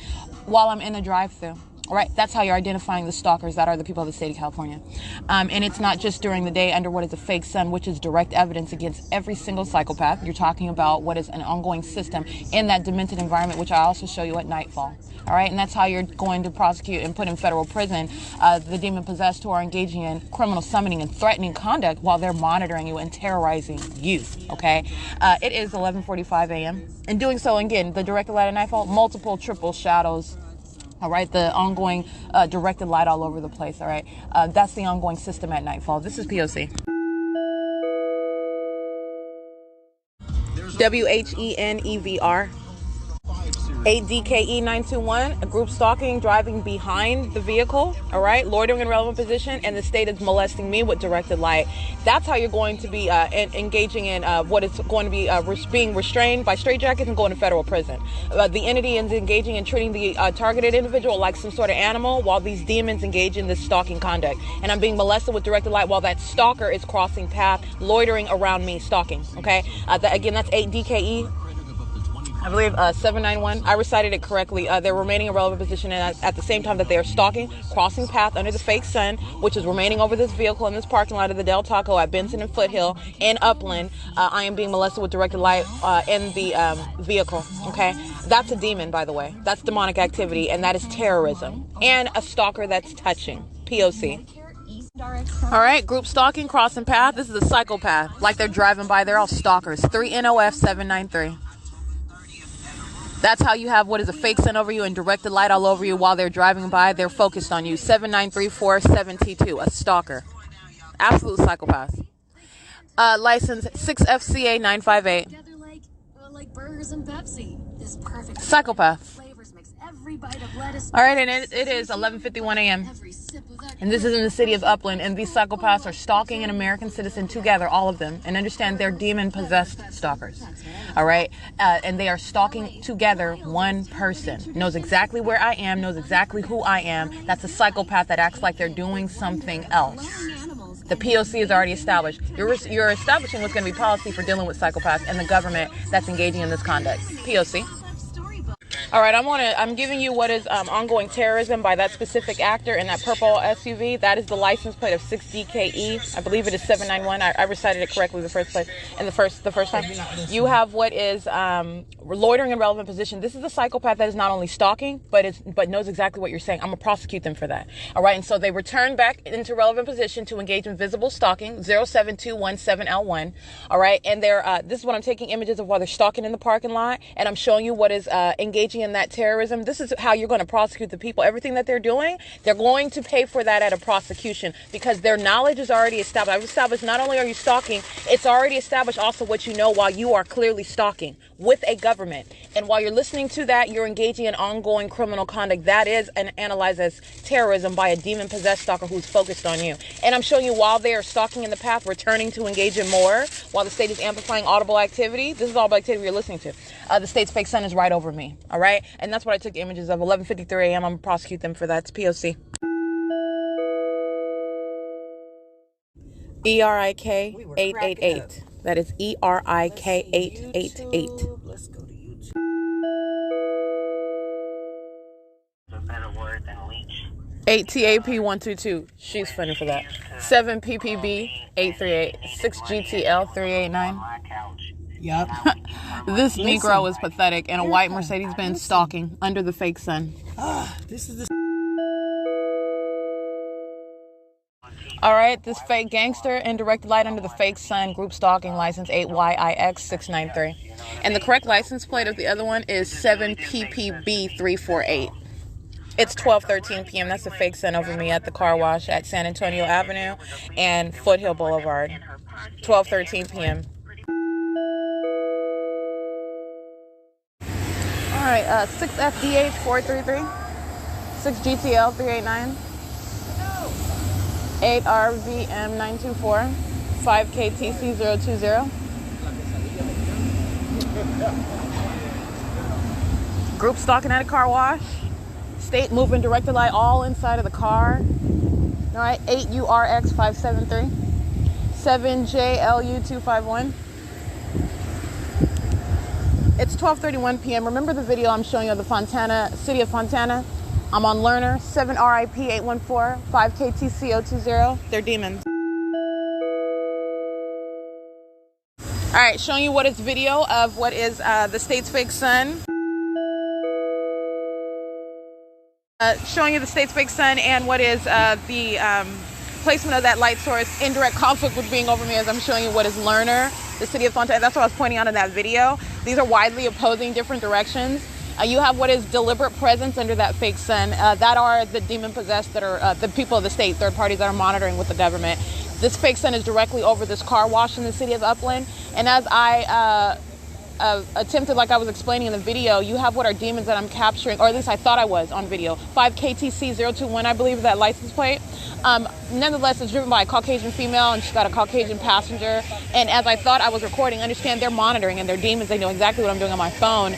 while I'm in a drive-thru. All right, that's how you're identifying the stalkers that are the people of the state of California. And it's not just during the day under what is a fake sun, which is direct evidence against every single psychopath. You're talking about what is an ongoing system in that demented environment, which I also show you at nightfall. All right, and that's how you're going to prosecute and put in federal prison the demon-possessed who are engaging in criminal summoning and threatening conduct while they're monitoring you and terrorizing you, okay? It is 11:45 a.m. In doing so, again, the directed light at nightfall, multiple triple shadows. All right, the ongoing directed light all over the place, all right? That's the ongoing system at nightfall. This is P.O.C. WHENEVR. 8DKE921, a group stalking, driving behind the vehicle, all right, loitering in relevant position, and the state is molesting me with directed light. That's how you're going to be engaging in what is going to be being restrained by straitjackets and going to federal prison. The entity is engaging in treating the targeted individual like some sort of animal while these demons engage in this stalking conduct. And I'm being molested with directed light while that stalker is crossing path, loitering around me, stalking, okay? Again, that's 8DKE. I believe 791. I recited it correctly. They're remaining in relevant position, and at the same time that they are stalking, crossing path under the fake sun, which is remaining over this vehicle in this parking lot of the Del Taco at Benson and Foothill in Upland. I am being molested with directed light in the vehicle. Okay, that's a demon, by the way. That's demonic activity, and that is terrorism and a stalker that's touching. P.O.C. All right, group stalking, crossing path. This is a psychopath. Like they're driving by, they're all stalkers. 3NOF 793. That's how you have what is a fake sun over you and directed light all over you while they're driving by. They're focused on you. 79347T2, a stalker. Absolute psychopath. License 6FCA 958. Like burgers and Pepsi. This perfect psychopath. All right, and it is 11:51 a.m. And this is in the city of Upland, and these psychopaths are stalking an American citizen together, all of them. And understand they're demon-possessed stalkers, all right? And they are stalking together one person. Knows exactly where I am, knows exactly who I am. That's a psychopath that acts like they're doing something else. The P.O.C. is already established. You're establishing what's going to be policy for dealing with psychopaths and the government that's engaging in this conduct. P.O.C. All right, I'm giving you what is ongoing terrorism by that specific actor in that purple SUV. That is the license plate of 6DKE. I believe it is 791. I recited it correctly the first time. You have what is loitering in relevant position. This is a psychopath that is not only stalking, but knows exactly what you're saying. I'm gonna prosecute them for that. All right, and so they return back into relevant position to engage in visible stalking. 07217L1. All right, and this is what I'm taking images of while they're stalking in the parking lot, and I'm showing you what is engaging in that terrorism. This is how you're going to prosecute the people. Everything that they're doing, they're going to pay for that at a prosecution because their knowledge is already established. I've established not only are you stalking, it's already established also what you know while you are clearly stalking with a government. And while you're listening to that, you're engaging in ongoing criminal conduct. That is analyzed as terrorism by a demon-possessed stalker who's focused on you. And I'm showing you while they are stalking in the path, returning to engage in more, while the state is amplifying audible activity. This is audible activity you're listening to. The state's fake sun is right over me. All right? And that's what I took images of. 11:53 a.m. I'm going to prosecute them for that. It's P.O.C. ERIK 888. That is ERIK 888. Let's go to YouTube. 8TAP 122. She's funny for that. 7PPB 838. 6GTL 389. Yep. This Listen. Negro is pathetic in a white Mercedes-Benz stalking under the fake sun. This is the. All right, this fake gangster in direct light under the fake sun, group stalking, license 8YIX693. And the correct license plate of the other one is 7PPB348. It's 12:13 p.m. That's the fake sun over me at the car wash at San Antonio Avenue and Foothill Boulevard. 12:13 p.m. All right, 6FDH433, 6GTL389, 8RVM924, 5KTC020. Group stalking at a car wash. State moving directed light all inside of the car. All right, 8URX573, 7JLU251. It's 12:31 p.m. Remember the video I'm showing you of the Fontana, city of Fontana? I'm on Learner, 7RIP814, 5KTC020. They're demons. All right, showing you what is video of what is the state's fake sun. Showing you the state's fake sun and what is the placement of that light source in direct conflict with being over me as I'm showing you what is Learner, the city of Fontana. That's what I was pointing out in that video. These are widely opposing different directions. You have what is deliberate presence under that fake sun. That are the demon-possessed that are the people of the state, third parties that are monitoring with the government. This fake sun is directly over this car wash in the city of Upland. And as I attempted, like I was explaining in the video, you have what are demons that I'm capturing, or at least I thought I was on video. 5KTC021, I believe, is that license plate. Nonetheless, it's driven by a Caucasian female, and she's got a Caucasian passenger. And as I thought I was recording, understand they're monitoring, and they're demons. They know exactly what I'm doing on my phone.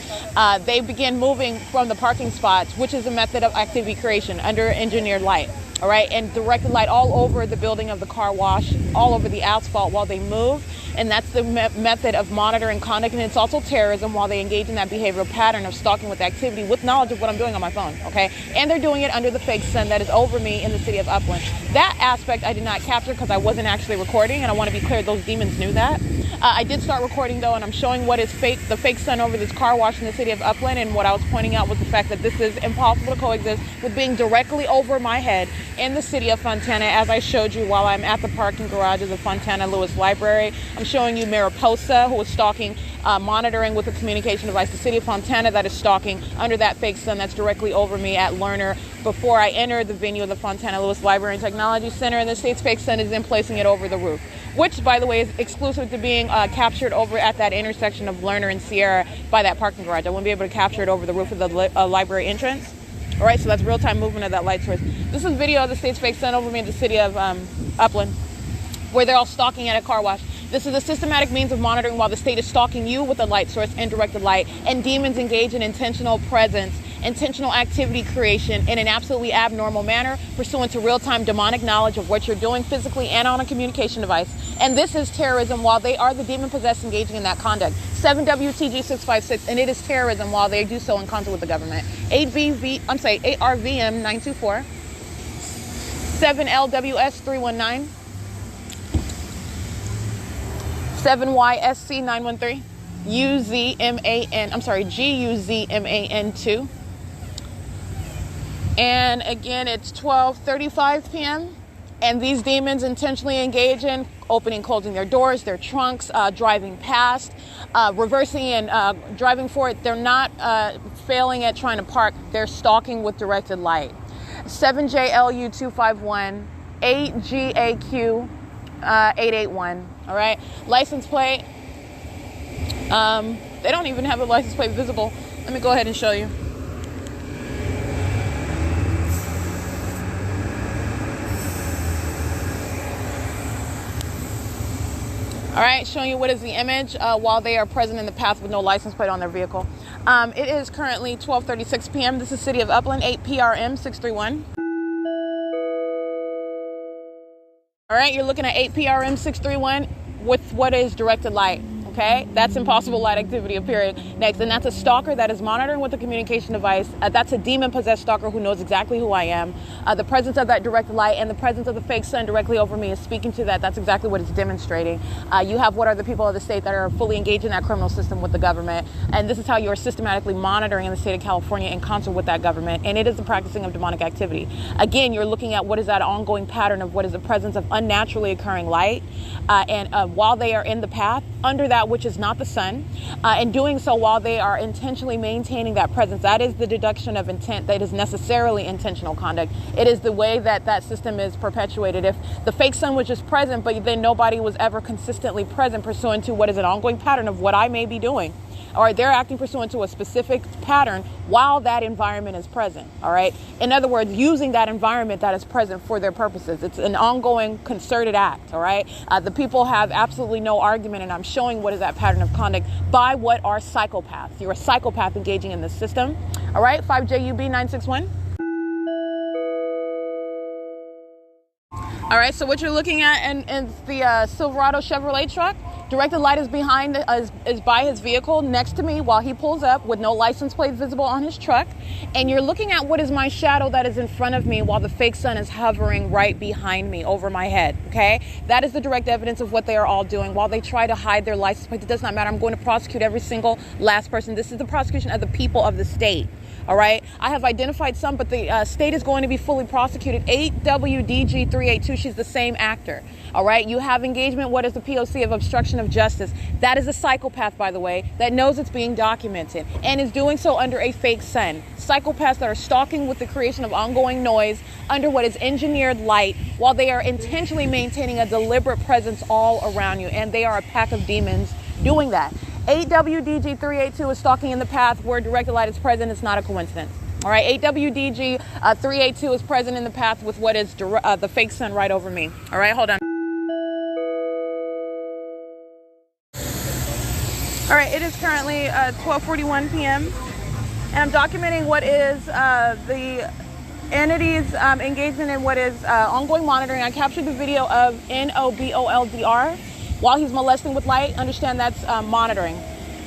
They begin moving from the parking spots, which is a method of activity creation under engineered light. All right, and directed light all over the building of the car wash, all over the asphalt while they move. And that's the method of monitoring conduct, and it's also terrorism while they engage in that behavioral pattern of stalking with activity with knowledge of what I'm doing on my phone, okay? And they're doing it under the fake sun that is over me in the city of Upland. That aspect I did not capture because I wasn't actually recording, and I want to be clear, those demons knew that. I did start recording though, and I'm showing what is fake, the fake sun over this car wash in the city of Upland, and what I was pointing out was the fact that this is impossible to coexist with being directly over my head in the city of Fontana, as I showed you while I'm at the parking garages of Fontana Lewis Library. I'm showing you Mariposa, who is stalking, monitoring with a communication device, the city of Fontana that is stalking under that fake sun that's directly over me at Learner before I enter the venue of the Fontana Lewis Library and Technology Center, and the state's fake sun is then placing it over the roof, which, by the way, is exclusive to being captured over at that intersection of Learner and Sierra by that parking garage. I won't be able to capture it over the roof of the library entrance. All right, so that's real-time movement of that light source. This is video of the state's fake sun over me in the city of Upland, where they're all stalking at a car wash. This is a systematic means of monitoring while the state is stalking you with a light source and directed light, and demons engage in intentional presence, intentional activity creation in an absolutely abnormal manner, pursuant to real-time demonic knowledge of what you're doing physically and on a communication device. And this is terrorism while they are the demon-possessed engaging in that conduct. 7WTG656, and it is terrorism while they do so in concert with the government. 8RVM924, 7LWS319, 7YSC913, GUZMAN2. And again, it's 12:35 p.m. And these demons intentionally engage in opening, closing their doors, their trunks, driving past, reversing and driving forward. They're not failing at trying to park. They're stalking with directed light. 7JLU251, 8GAQ881. All right, license plate. They don't even have a license plate visible. Let me go ahead and show you. All right, showing you what is the image while they are present in the path with no license plate on their vehicle. It is currently 12:36 p.m. This is City of Upland, 8PRM631. All right, you're looking at 8PRM631 with what is directed light. Okay, that's impossible light activity appearing next. And that's a stalker that is monitoring with a communication device. That's a demon-possessed stalker who knows exactly who I am. The presence of that direct light and the presence of the fake sun directly over me is speaking to that. That's exactly what it's demonstrating. You have what are the people of the state that are fully engaged in that criminal system with the government. And this is how you are systematically monitoring in the state of California in concert with that government. And it is the practicing of demonic activity. Again, you're looking at what is that ongoing pattern of what is the presence of unnaturally occurring light. And while they are in the path, under that which is not the sun, and doing so while they are intentionally maintaining that presence. That is the deduction of intent. That is necessarily intentional conduct. It is the way that that system is perpetuated. If the fake sun was just present, but then nobody was ever consistently present pursuant to what is an ongoing pattern of what I may be doing, all right, they're acting pursuant to a specific pattern while that environment is present, all right? In other words, using that environment that is present for their purposes. It's an ongoing concerted act, all right? The people have absolutely no argument, and I'm showing what is that pattern of conduct by what are psychopaths. You're a psychopath engaging in this system, all right? 5JUB961. All right, so what you're looking at is the Silverado Chevrolet truck. Directed light is behind, is by his vehicle next to me while he pulls up with no license plate visible on his truck. And you're looking at what is my shadow that is in front of me while the fake sun is hovering right behind me over my head, okay? That is the direct evidence of what they are all doing while they try to hide their license plate. It does not matter. I'm going to prosecute every single last person. This is the prosecution of the people of the state. All right. I have identified some, but the state is going to be fully prosecuted. 8WDG382. She's the same actor. All right. You have engagement. What is the P.O.C. of obstruction of justice? That is a psychopath, by the way, that knows it's being documented and is doing so under a fake sun. Psychopaths that are stalking with the creation of ongoing noise under what is engineered light while they are intentionally maintaining a deliberate presence all around you. And they are a pack of demons doing that. 8WDG382 is stalking in the path where directed light is present. It's not a coincidence. All right, 8WDG382 is present in the path with what is the fake sun right over me. All right, hold on. All right, it is currently 12:41 p.m. and I'm documenting what is the entity's engagement in what is ongoing monitoring. I captured the video of NOBOLDR. While he's molesting with light, understand that's monitoring.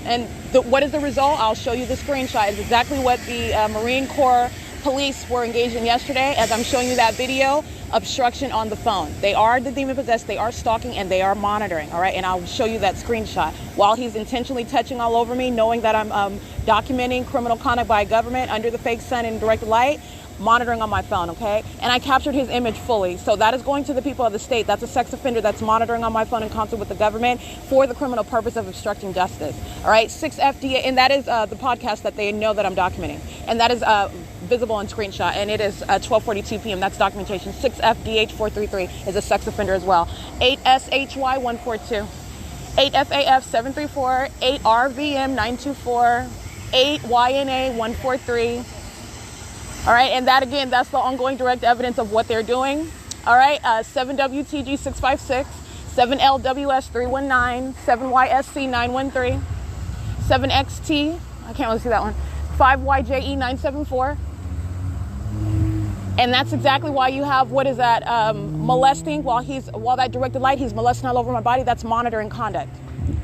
And what is the result? I'll show you the screenshot. It's exactly what the Marine Corps police were engaged in yesterday as I'm showing you that video. Obstruction on the phone. They are the demon possessed, they are stalking, and they are monitoring, all right? And I'll show you that screenshot. While he's intentionally touching all over me, knowing that I'm documenting criminal conduct by government under the fake sun and directed light, monitoring on my phone, okay? And I captured his image fully. So that is going to the people of the state. That's a sex offender that's monitoring on my phone in concert with the government for the criminal purpose of obstructing justice. All right, 6FDA, and that is the podcast that they know that I'm documenting. And that is visible on screenshot, and it is 12:42 p.m. That's documentation. 6FDH433 is a sex offender as well. 8SHY142, 8FAF734, 8RVM924, 8YNA143. All right, and that again, that's the ongoing direct evidence of what they're doing. All right, 7WTG656, 7LWS319, 7YSC913, 7XT, I can't really see that one, 5YJE974. And that's exactly why you have, what is that, molesting while that directed light, he's molesting all over my body. That's monitoring conduct.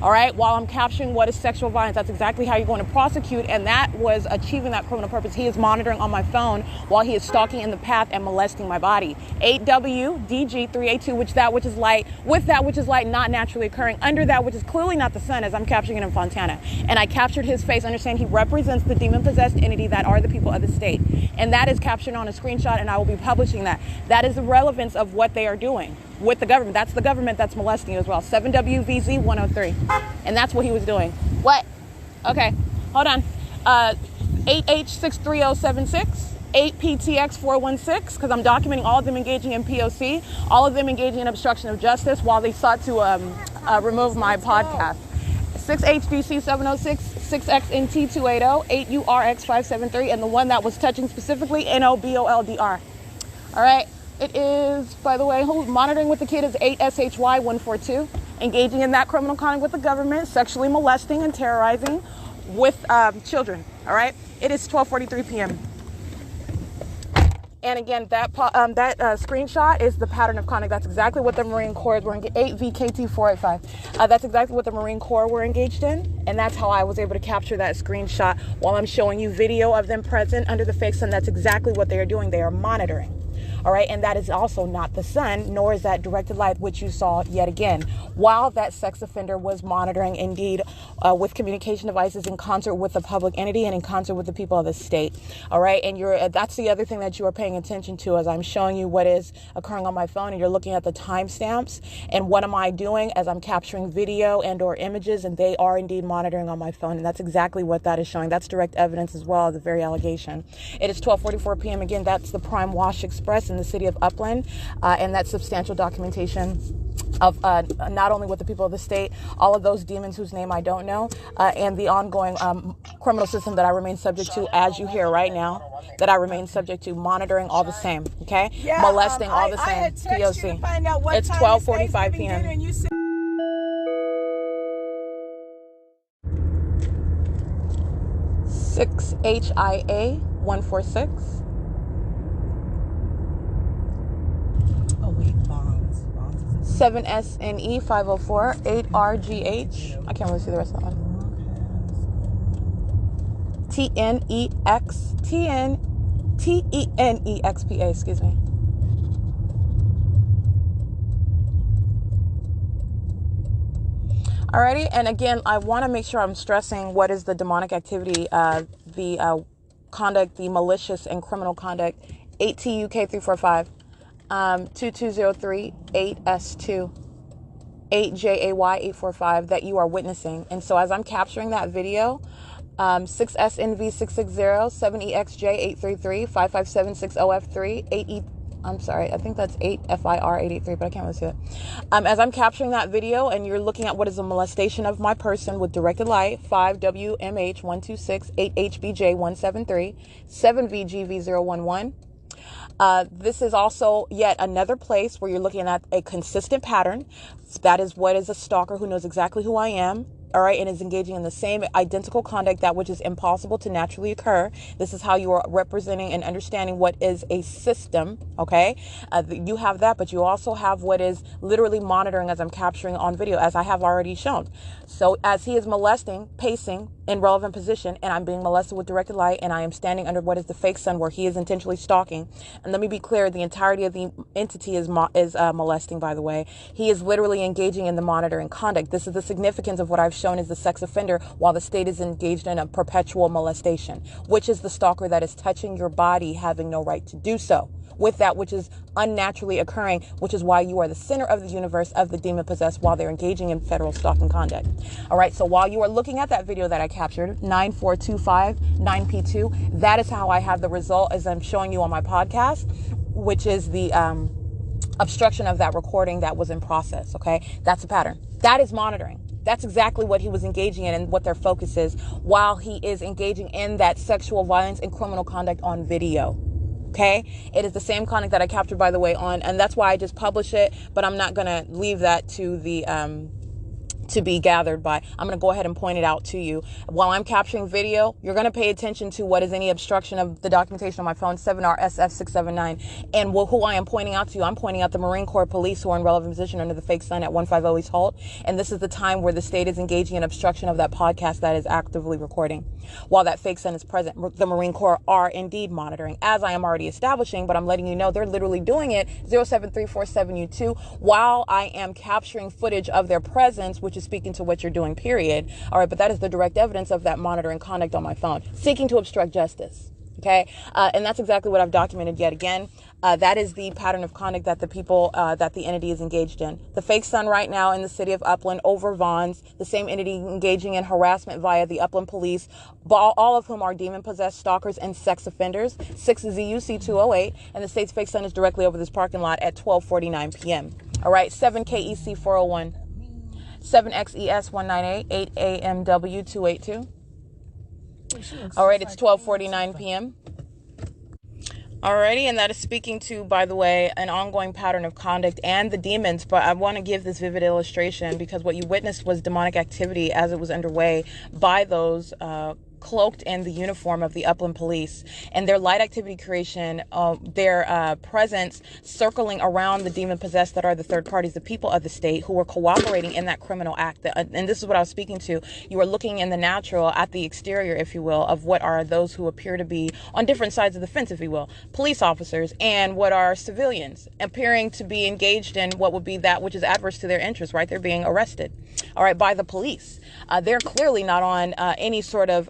All right, while I'm capturing what is sexual violence, that's exactly how you're going to prosecute, and that was achieving that criminal purpose. He is monitoring on my phone while he is stalking in the path and molesting my body. 8WDG382, which is light, with that which is light not naturally occurring, under that which is clearly not the sun, as I'm capturing it in Fontana. And I captured his face. Understand, he represents the demon-possessed entity that are the people of the state. And that is captured on a screenshot, and I will be publishing that. That is the relevance of what they are doing with the government. That's the government that's molesting you as well. 7WVZ103. And that's what he was doing. What? Okay, hold on. 8H63076, 8PTX416, because I'm documenting all of them engaging in P.O.C, all of them engaging in obstruction of justice while they sought to remove my podcast. 6HDC706, 6XNT280, 8URX573, and the one that was touching specifically, NOBOLDR. All right. It is, by the way, monitoring with the kid is 8SHY142, engaging in that criminal conduct with the government, sexually molesting and terrorizing with children, all right? It is 12:43 p.m. And again, that screenshot is the pattern of conduct. That's exactly what the Marine Corps were 8 VKT 485. That's exactly what the Marine Corps were engaged in, and that's how I was able to capture that screenshot while I'm showing you video of them present under the fake sun. That's exactly what they are doing. They are monitoring. All right, and that is also not the sun, nor is that directed light, which you saw yet again. While that sex offender was monitoring, indeed, with communication devices in concert with the public entity and in concert with the people of the state. All right, and that's the other thing that you are paying attention to as I'm showing you what is occurring on my phone, and you're looking at the timestamps. And what am I doing as I'm capturing video and or images, and they are indeed monitoring on my phone, and that's exactly what that is showing. That's direct evidence as well of the very allegation. It is 12:44 p.m. Again, that's the Prime Wash Express in the city of Upland, and that's substantial documentation of not only with the people of the state, all of those demons whose name I don't know, and the ongoing criminal system that I remain subject to, as you hear right now, that I remain subject to, monitoring all the same, okay? Yeah, molesting all the I same, had texted you P.O.C. to find out what It's time 12:45 is p.m. dinner, and you said 6HIA 146. oh wait, bonds is 7SNE 504 8RGH. I can't really see the rest of that one. TENEXPA, excuse me. Alrighty, and again, I want to make sure I'm stressing what is the demonic activity, the conduct, the malicious and criminal conduct. 8TUK 345, 2203 8S2. 8JAY 845 that you are witnessing. And so as I'm capturing that video, 6SNV 660, 7EXJ 833, 55760F3, 8E, I'm sorry, I think that's 8FIR 883, but I can't really see it. As I'm capturing that video and you're looking at what is a molestation of my person with directed light, 5WMH 126, 8HBJ 173, 7VGV 011. This is also yet another place where you're looking at a consistent pattern. That is what is a stalker who knows exactly who I am. All right, and is engaging in the same identical conduct, that which is impossible to naturally occur. This is how you are representing and understanding what is a system, okay? You have that, but you also have what is literally monitoring as I'm capturing on video, as I have already shown. So as he is molesting, pacing in relevant position, and I'm being molested with directed light, and I am standing under what is the fake sun where he is intentionally stalking. And let me be clear, the entirety of the entity is molesting, by the way. He is literally engaging in the monitoring conduct. This is the significance of what I've shown as the sex offender while the state is engaged in a perpetual molestation, which is the stalker that is touching your body, having no right to do so with that which is unnaturally occurring, which is why you are the center of the universe of the demon possessed while they're engaging in federal stalking conduct. All right, so while you are looking at that video that I captured, 9425 9P2, that is how I have the result as I'm showing you on my podcast, which is the obstruction of that recording that was in process. Okay, that's a pattern. That is monitoring. That's exactly what he was engaging in and what their focus is while he is engaging in that sexual violence and criminal conduct on video. Okay, it is the same conduct that I captured, by the way, and that's why I just publish it, but I'm not going to leave that to the to be gathered by. I'm going to go ahead and point it out to you. While I'm capturing video, you're going to pay attention to what is any obstruction of the documentation on my phone, 7RSF679. And who I am pointing out to you, I'm pointing out the Marine Corps police who are in relevant position under the fake sign at 150 East Holt. And this is the time where the state is engaging in obstruction of that podcast that is actively recording. While that fake sign is present, the Marine Corps are indeed monitoring, as I am already establishing, but I'm letting you know they're literally doing it 07347U2 while I am capturing footage of their presence, which is speaking to what you're doing, period. All right, but that is the direct evidence of that monitoring conduct on my phone, seeking to obstruct justice. Okay, and that's exactly what I've documented yet again. That is the pattern of conduct that the people, that the entity is engaged in. The fake son right now in the city of Upland over Vons, the same entity engaging in harassment via the Upland police, all of whom are demon-possessed stalkers and sex offenders, 6ZUC 208, and the state's fake son is directly over this parking lot at 12:49 p.m. All right, 7KEC 401, 7XES 198, 8AMW 282. All right, it's 12:49 p.m. Alrighty, and that is speaking to, by the way, an ongoing pattern of conduct and the demons. But I want to give this vivid illustration because what you witnessed was demonic activity as it was underway by those cloaked in the uniform of the Upland Police, and their light activity creation, their presence circling around the demon-possessed that are the third parties, the people of the state who are cooperating in that criminal act. And this is what I was speaking to. You are looking in the natural at the exterior, if you will, of what are those who appear to be on different sides of the fence, if you will, police officers, and what are civilians appearing to be engaged in what would be that which is adverse to their interests, right? They're being arrested, all right, by the police. They're clearly not on any sort of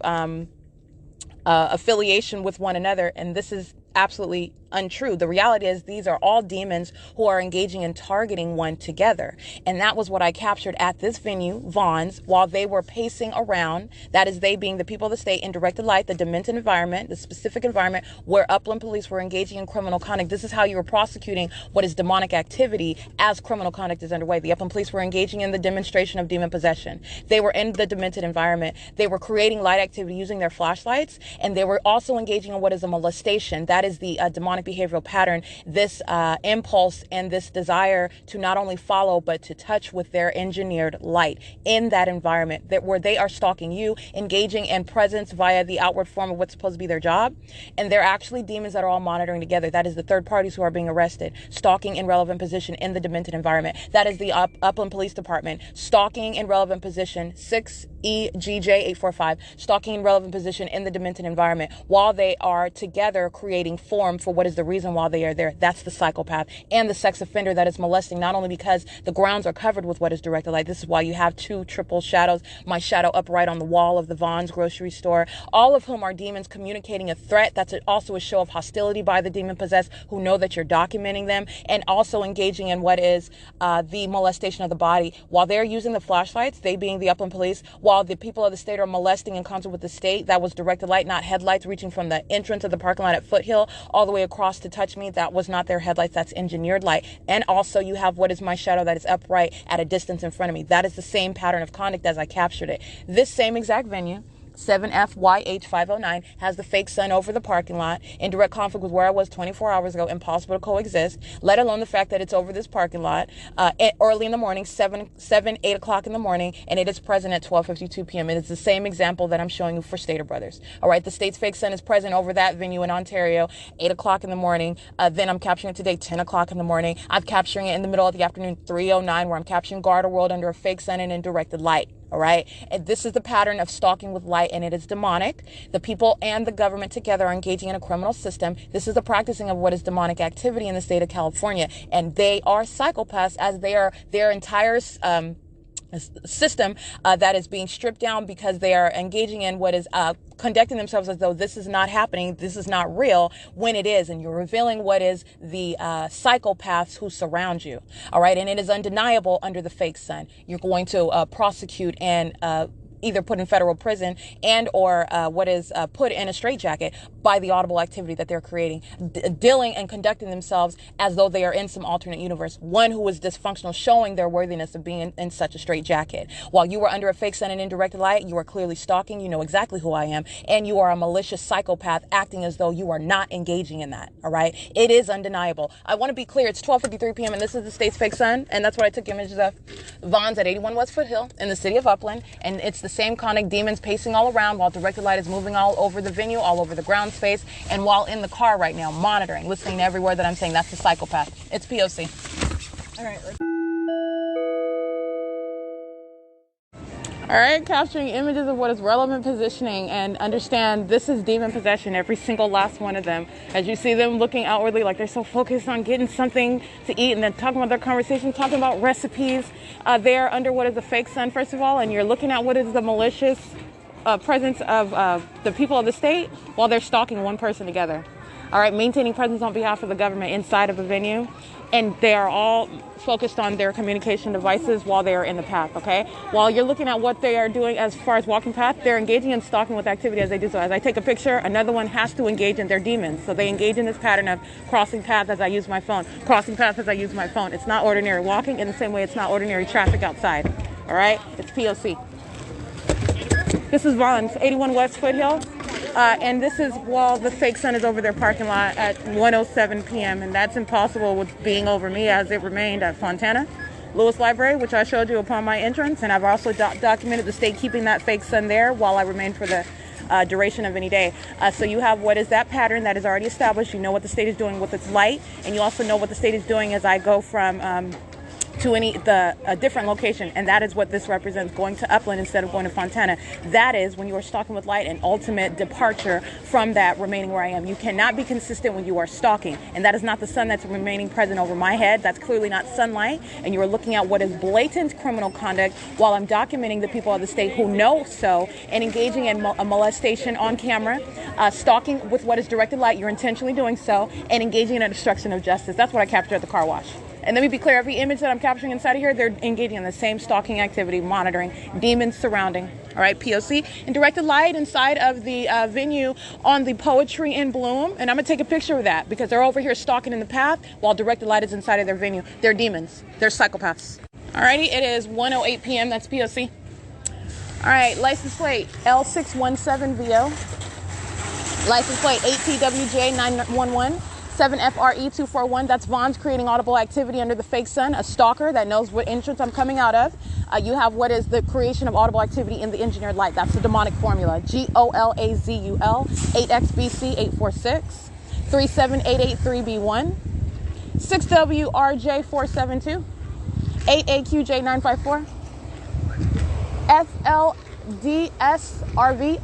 affiliation with one another, and this is absolutely untrue. The reality is these are all demons who are engaging in targeting one together. And that was what I captured at this venue, Vaughn's, while they were pacing around. That is, they being the people of the state in directed light, the demented environment, the specific environment where Upland Police were engaging in criminal conduct. This is how you were prosecuting what is demonic activity as criminal conduct is underway. The Upland Police were engaging in the demonstration of demon possession. They were in the demented environment. They were creating light activity using their flashlights, and they were also engaging in what is a molestation. That is the demonic behavioral pattern, this impulse and this desire to not only follow but to touch with their engineered light in that environment, that where they are stalking you, engaging in presence via the outward form of what's supposed to be their job. And they're actually demons that are all monitoring together. That is the third parties who are being arrested, stalking in relevant position in the demented environment. That is the Upland Police Department, stalking in relevant position, 6EGJ845, stalking in relevant position in the demented environment while they are together creating form for what is the reason why they are there. That's the psychopath and the sex offender that is molesting, not only because the grounds are covered with what is directed light. This is why you have two triple shadows, my shadow upright on the wall of the Vaughn's grocery store, all of whom are demons communicating a threat. That's also a show of hostility by the demon possessed who know that you're documenting them, and also engaging in what is the molestation of the body. While they're using the flashlights, they being the Upland Police, while the people of the state are molesting in concert with the state, that was directed light, not headlights reaching from the entrance of the parking lot at Foothill all the way across to touch me. That was not their headlights. That's engineered light. And also you have what is my shadow that is upright at a distance in front of me. That is the same pattern of conduct as I captured it. This same exact venue, 7FYH509, has the fake sun over the parking lot in direct conflict with where I was 24 hours ago. Impossible to coexist, let alone the fact that it's over this parking lot early in the morning, 8 o'clock in the morning, and it is present at 12:52 p.m. It is the same example that I'm showing you for Stater Brothers. All right, the state's fake sun is present over that venue in Ontario, 8 o'clock in the morning. Then I'm capturing it today, 10 o'clock in the morning. I'm capturing it in the middle of the afternoon, 3:09, where I'm capturing Garter World under a fake sun and in directed light. All right. And this is the pattern of stalking with light, and it is demonic. The people and the government together are engaging in a criminal system. This is the practicing of what is demonic activity in the state of California. And they are psychopaths, as they are their entire system that is being stripped down because they are engaging in what is conducting themselves as though this is not happening, this is not real, when it is. And you're revealing what is the psychopaths who surround you. All right. And it is undeniable under the fake sun. You're going to prosecute and either put in federal prison and or what is put in a straitjacket by the audible activity that they're creating, dealing and conducting themselves as though they are in some alternate universe, one who is dysfunctional, showing their worthiness of being in such a straitjacket. While you are under a fake sun and indirect light, you are clearly stalking. You know exactly who I am, and you are a malicious psychopath acting as though you are not engaging in that. All right, it is undeniable. I want to be clear. It's 12:53 p.m. and this is the state's fake sun, and that's what I took images of. Vaughn's at 81 West Foothill in the city of Upland, and it's the same conic demons pacing all around while directed light is moving all over the venue, all over the ground space, and while in the car right now, monitoring, listening to every word that I'm saying. That's the psychopath. It's P.O.C. All right. All right, capturing images of what is relevant positioning, and understand this is demon possession, every single last one of them. As you see them looking outwardly like they're so focused on getting something to eat and then talking about their conversation, talking about recipes. They're under what is a fake sun, first of all, and you're looking at what is the malicious presence of the people of the state while they're stalking one person together. All right, maintaining presence on behalf of the government inside of a venue. And they are all focused on their communication devices while they are in the path, okay? While you're looking at what they are doing as far as walking path, they're engaging in stalking with activity as they do so. As I take a picture, another one has to engage in their demons. So they engage in this pattern of crossing paths as I use my phone, crossing paths as I use my phone. It's not ordinary walking in the same way it's not ordinary traffic outside, all right? It's P.O.C. This is Vaughn's, 81 West Foothill. And this is while the fake sun is over their parking lot at 1:07 p.m. And that's impossible with being over me, as it remained at Fontana Lewis Library, which I showed you upon my entrance. And I've also documented the state keeping that fake sun there while I remained for the duration of any day. So you have what is that pattern that is already established. You know what the state is doing with its light, and you also know what the state is doing as I go from to a different location, and that is what this represents, going to Upland instead of going to Fontana. That is when you are stalking with light, an ultimate departure from that remaining where I am. You cannot be consistent when you are stalking, and that is not the sun that's remaining present over my head. That's clearly not sunlight, and you are looking at what is blatant criminal conduct while I'm documenting the people of the state who know so, and engaging in a molestation on camera, stalking with what is directed light. You're intentionally doing so, and engaging in a destruction of justice. That's what I captured at the car wash. And let me be clear, every image that I'm capturing inside of here, they're engaging in the same stalking activity, monitoring, demons surrounding, all right, P.O.C. And directed light inside of the venue on the Poetry in Bloom. And I'm going to take a picture of that because they're over here stalking in the path while directed light is inside of their venue. They're demons. They're psychopaths. All righty, it is 1:08 p.m. That's P.O.C. All right, license plate L617VO. License plate ATWJ911. 7FRE241, that's Vaughn's creating audible activity under the fake sun, a stalker that knows what entrance I'm coming out of. You have what is the creation of audible activity in the engineered light. That's the demonic formula. GOLAZUL 8XBC846, 37883B1, 6WRJ472, 8AQJ954, FLDSRV,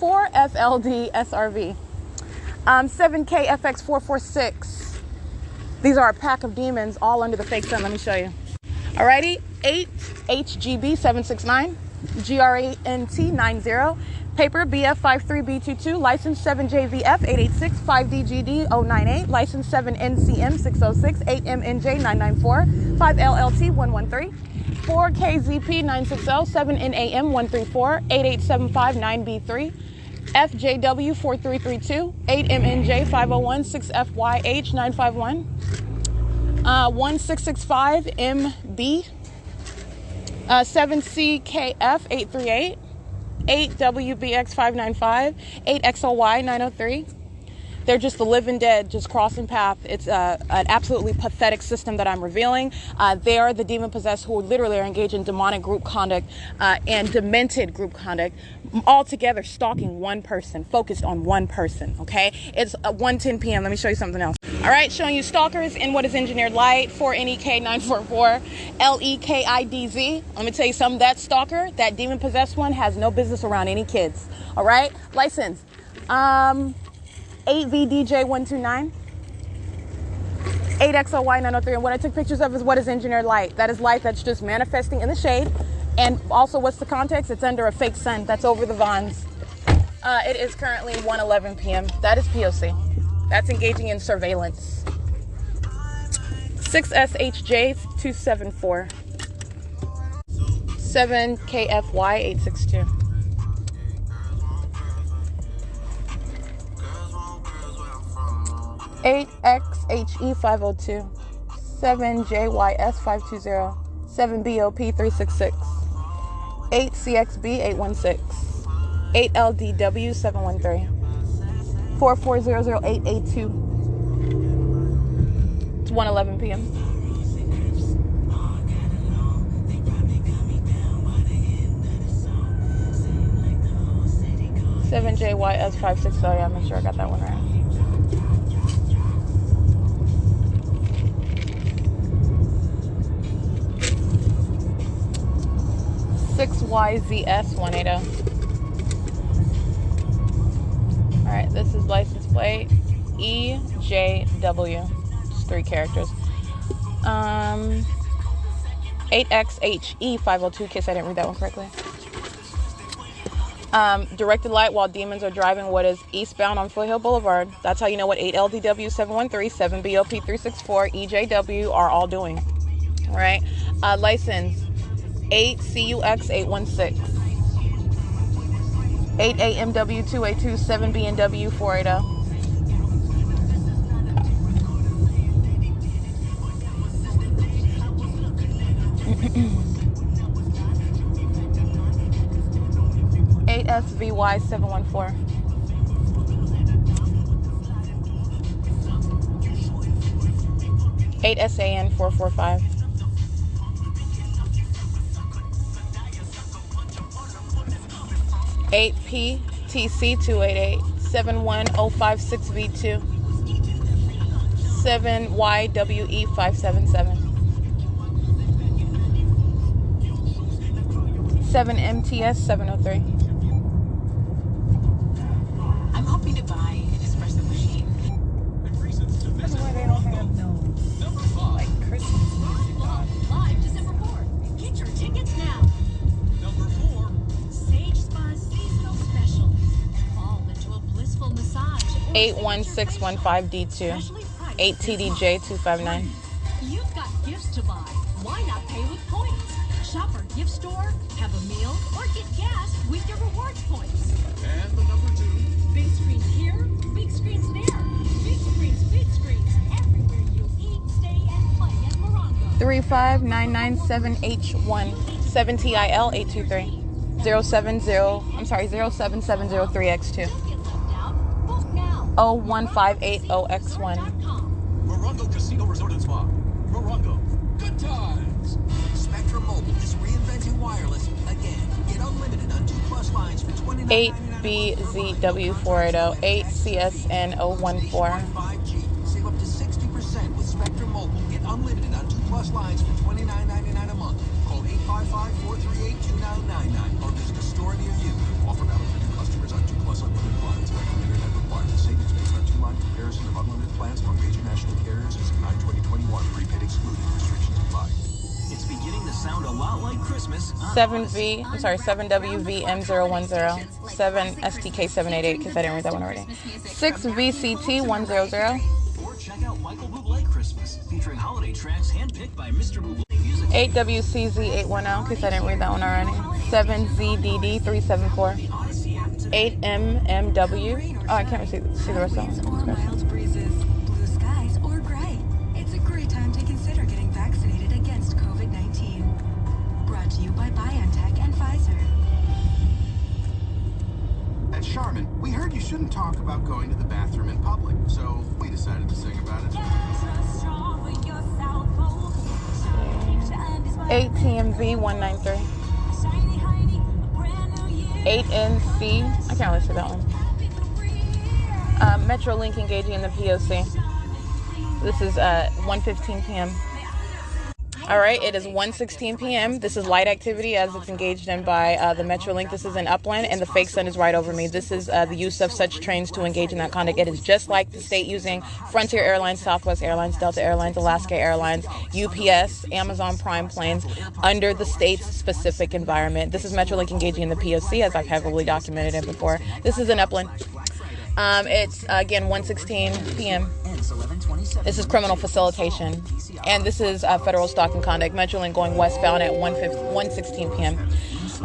4FLDSRV. 7KFX446. These are a pack of demons all under the fake sun. Let me show you. Alrighty, 8HGB769, GRANT90, paper BF53B22, license 7JVF886, 5DGD098, license 7NCM606, 8MNJ994, 5LLT113, 4KZP960, 7NAM134, 88759B3, FJW4332, 8MNJ501, 6FYH951, 1665MB, 7CKF838, 8WBX595, 8XLY903. They're just the living dead, just crossing path. It's an absolutely pathetic system that I'm revealing. They are the demon-possessed who literally are engaged in demonic group conduct and demented group conduct, all together stalking one person, focused on one person, okay? It's 1:10 p.m. Let me show you something else. All right, showing you stalkers in what is engineered light, 4NEK944, LEKIDZ. Let me tell you something, that stalker, that demon-possessed one, has no business around any kids, all right? License. 8VDJ129, 8XOY903, and what I took pictures of is what is engineered light. That is light that's just manifesting in the shade. And also, what's the context? It's under a fake sun. That's over the Vons. It is currently 1:11 p.m. That is P.O.C. That's engaging in surveillance. 6SHJ274, 7KFY862. 8XHE502, 7JYS520, 7BOP366, 8CXB816, 8LDW713, 4400882. It's 1:11 p.m. JYS560. Yeah, make sure I got that one right. 6YZS180. All right, this is license plate EJW. Just 3 characters. 8XHE502, in case I didn't read that one correctly. Directed light while demons are driving what is eastbound on Foothill Boulevard. That's how you know what 8LDW713, 7BOP364, EJW are all doing. All right. License 8CUX816, 8AMW282, 7BNW480. SVY714. 8SAN445. 8 8PTC288 71056V2 7YWE577 7MTS703. I'm hoping to buy an espresso machine. That's why they don't have no like Christmas music on. Live December 4th. Get your tickets now. Number 4. Sage Spa's seasonal specials. Fall into a blissful massage. 81615D2 8TDJ259. You've got gifts to buy. Why not pay with points? Shop our gift store, have a meal, or get gas with your rewards points. And the number 2. Big screens here, big screens there. Big screens everywhere you eat, stay, and play at Morongo. 35997H1 7TIL823 07703X2 Don't get left out. Book now. 01580X1. Morongo Casino Resort and Spa. Morongo. Good times. Spectrum Mobile is reinventing wireless again. Get unlimited on 2+ lines for $29.99 8BZW480 8CSN014 5G. Save up to 60% with Spectrum Mobile. Get unlimited on 2+ lines for $29.99 a month. Call 855-438-2999 or visit a store near you. Offer valid for new customers on 2+ unlimited plans. Spectrum Internet required. The savings based on 2-line comparison of unlimited plans from major national carriers is 9/2021. Prepaid excluded. Restrictions apply. It's beginning to sound a lot like Christmas. 7WVM010 7STK788 because I didn't read that one already. 6VCT100 Or check out Michael Bublé Christmas, featuring holiday tracks handpicked by Mr. Bublé Music. 8WCZ810 because I didn't read that one already. 7ZDD374 8MMW. Oh, I can't see the rest of them. Or mild breezes, blue skies, or gray. It's a great time to consider getting vaccinated against COVID-19. Brought to you by BioNTech and Pfizer. At Charmin, we heard you shouldn't talk about going to the bathroom in public, so we decided to sing about it. 8TMV193 8NC. I can't really see that one. Metrolink engaging in the P.O.C. This is 1:15 p.m. All right, it is 1:16 p.m. This is light activity as it's engaged in by the Metrolink. This is in Upland, and the fake sun is right over me. This is the use of such trains to engage in that conduct. It is just like the state using Frontier Airlines, Southwest Airlines, Delta Airlines, Alaska Airlines, UPS, Amazon Prime planes under the state's specific environment. This is Metrolink engaging in the P.O.C. as I've heavily documented it before. This is in Upland. It's, again, 1:16 p.m. This is criminal facilitation. And this is federal stalking conduct. Metrolink going westbound at 1:16 p.m.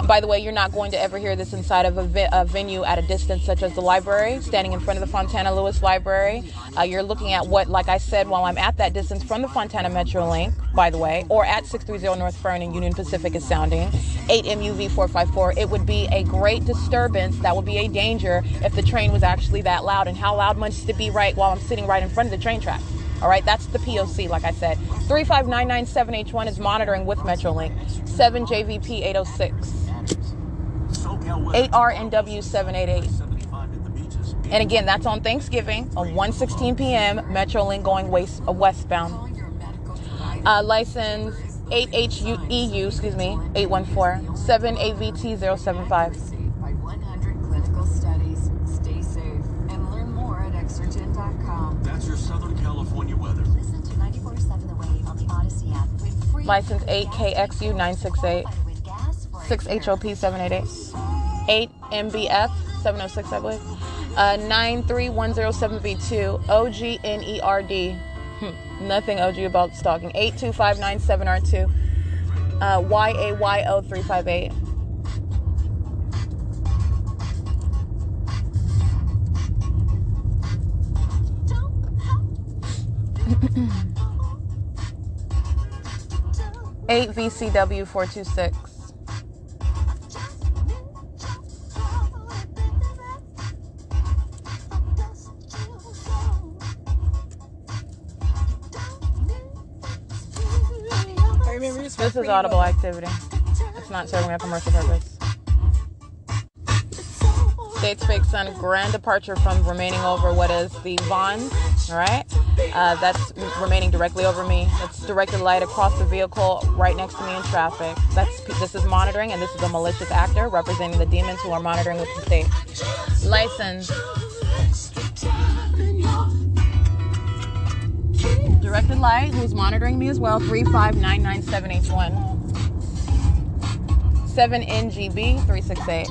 By the way, you're not going to ever hear this inside of a venue at a distance, such as the library, standing in front of the Fontana Lewis Library. You're looking at what, like I said, while I'm at that distance from the Fontana Metrolink, by the way, or at 630 North Fern in Union Pacific is sounding, 8MUV454. It would be a great disturbance. That would be a danger if the train was actually that loud. And how loud must it be right while I'm sitting right in front of the train track? All right, that's the P.O.C., like I said. 35997H1 is monitoring with Metrolink. 7JVP806. 8RNW788. And again, that's on Thanksgiving, on 1:16 p.m., Metrolink going westbound. License 8HEU, 814, 7AVT075. 100 clinical studies. Stay safe and learn more at Exergen.com. That's your Southern California weather. Listen to 94.7 The Wave on the Odyssey app with free License 8KXU968, 6HOP788, 8MBF706, I believe. 93107V2, OGNERD. Nothing OG about stalking. 82597R2, YAYO358. Eight VCW 426. This is audible activity. It's not serving a commercial purpose. States fake sun, grand departure from remaining over what is the Vons, all right? That's remaining directly over me. It's directed light across the vehicle right next to me in traffic. This is monitoring, and this is a malicious actor representing the demons who are monitoring with the state. License. Directed light, who's monitoring me as well, 35997H1. 7NGB 368.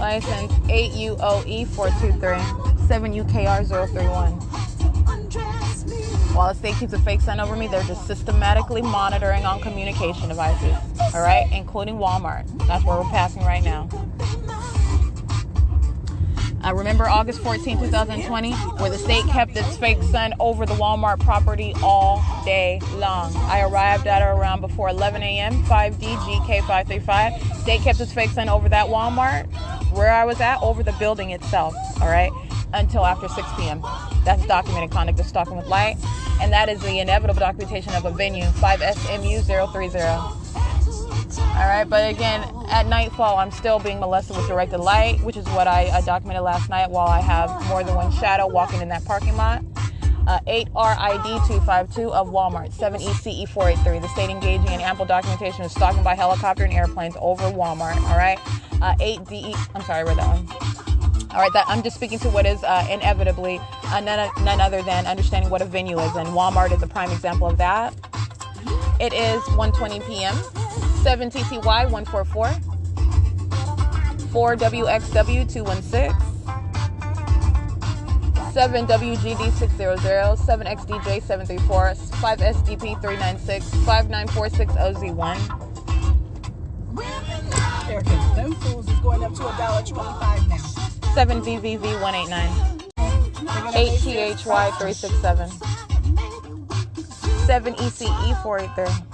License 8UOE 423. 7UKR 031. While the state keeps a fake sun over me, they're just systematically monitoring on communication devices, all right, including Walmart. That's where we're passing right now. Remember August 14, 2020, where the state kept its fake sun over the Walmart property all day long. I arrived at or around before 11 a.m., 5DGK535. State kept its fake sun over that Walmart, where I was at, over the building itself, all right, until after 6 p.m. That's documented conduct of stalking with light, and that is the inevitable documentation of a venue, 5SMU030. All right, but again, at nightfall, I'm still being molested with directed light, which is what I documented last night while I have more than one shadow walking in that parking lot. 8RID252 of Walmart, 7ECE483. The state engaging in ample documentation of stalking by helicopter and airplanes over Walmart. All right, 8DE. I'm sorry, I read that one. All right, I'm just speaking to what is inevitably none other than understanding what a venue is, and Walmart is a prime example of that. It is 1:20 p.m. 7TTY 144, 4WXW 216, 7WGD 600, 7XDJ 734, 5SDP 396, 5946OZ1. There, them fools is going up to $1.25 now. 7VVV 189, 8THY 367, 7ECE 483.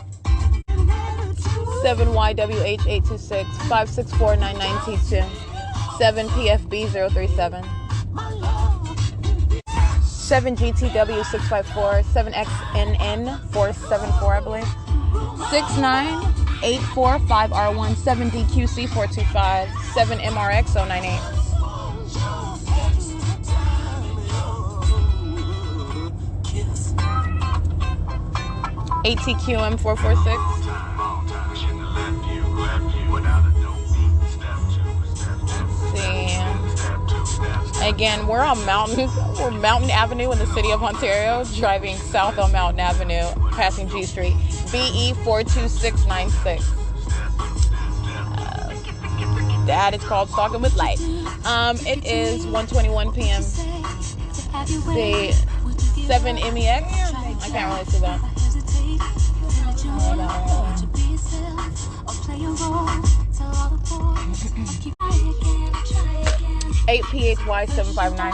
7YWH 826, 56499T2, 7PFB037, 7GTW 654, 7XNN 474, I believe, 69845R1, 7DQC 425, 7MRX 098. 8TQM 446. Again, we're on Mountain Avenue in the city of Ontario, driving south on Mountain Avenue, passing G Street, BE 42696. That is called Stalking with Light. It is 1:21 p.m. The 7MEX. I can't really see that. 8PHY 759,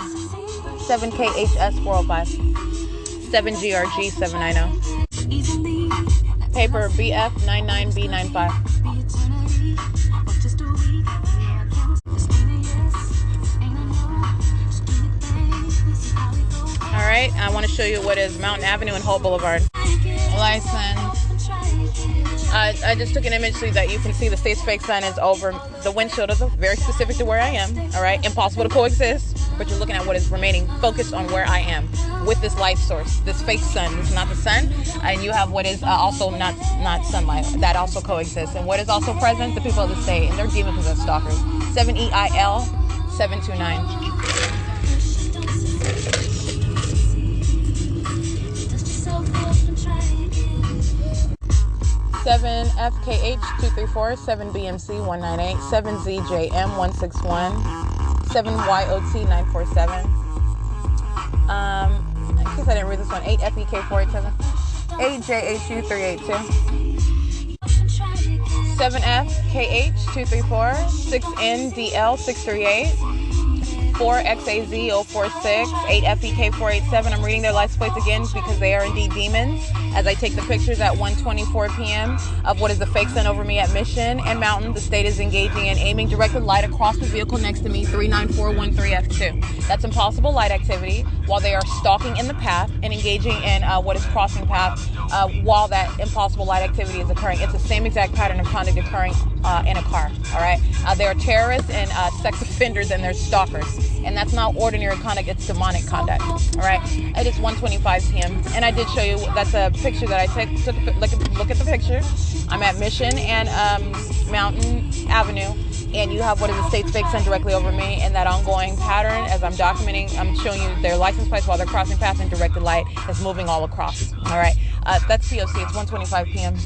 7KHS 405, 7GRG 790, paper BF 99B95. All right, I want to show you what is Mountain Avenue and Holt Boulevard. License. I just took an image so that you can see the state's fake sun is over the windshield. Is very specific to where I am. All right, impossible to coexist, but you're looking at what is remaining, focused on where I am with this light source, this fake sun. This is not the sun, and you have what is also not sunlight that also coexists. And what is also present? The people of the state, and they're demon-possessed stalkers. 7EIL 729. 7FKH234, 7BMC198, 7ZJM161, 7YOT947. I guess I didn't read this one. 8FEK487, 8JHU382, 7FKH234, 6NDL638, 4XAZ046, 8FEK487. I'm reading their license plates again because they are indeed demons. as I take the pictures at 1:24 p.m. of what is the fake sun over me at Mission and Mountain. The state is engaging in aiming directed light across the vehicle next to me, 39413F2. That's impossible light activity while they are stalking in the path and engaging in what is crossing path while that impossible light activity is occurring. It's the same exact pattern of conduct occurring in a car, all right? They are terrorists and sex offenders, and they're stalkers. And that's not ordinary conduct, it's demonic conduct, all right? It is 1:25 p.m. And I did show you, that's a picture that I took. Look at the picture. I'm at Mission and Mountain Avenue, and you have what is the state's fake sun directly over me, and that ongoing pattern as I'm documenting, I'm showing you their license plates while they're crossing paths, and directed light is moving all across, all right? That's P.O.C. It's 1:25 p.m.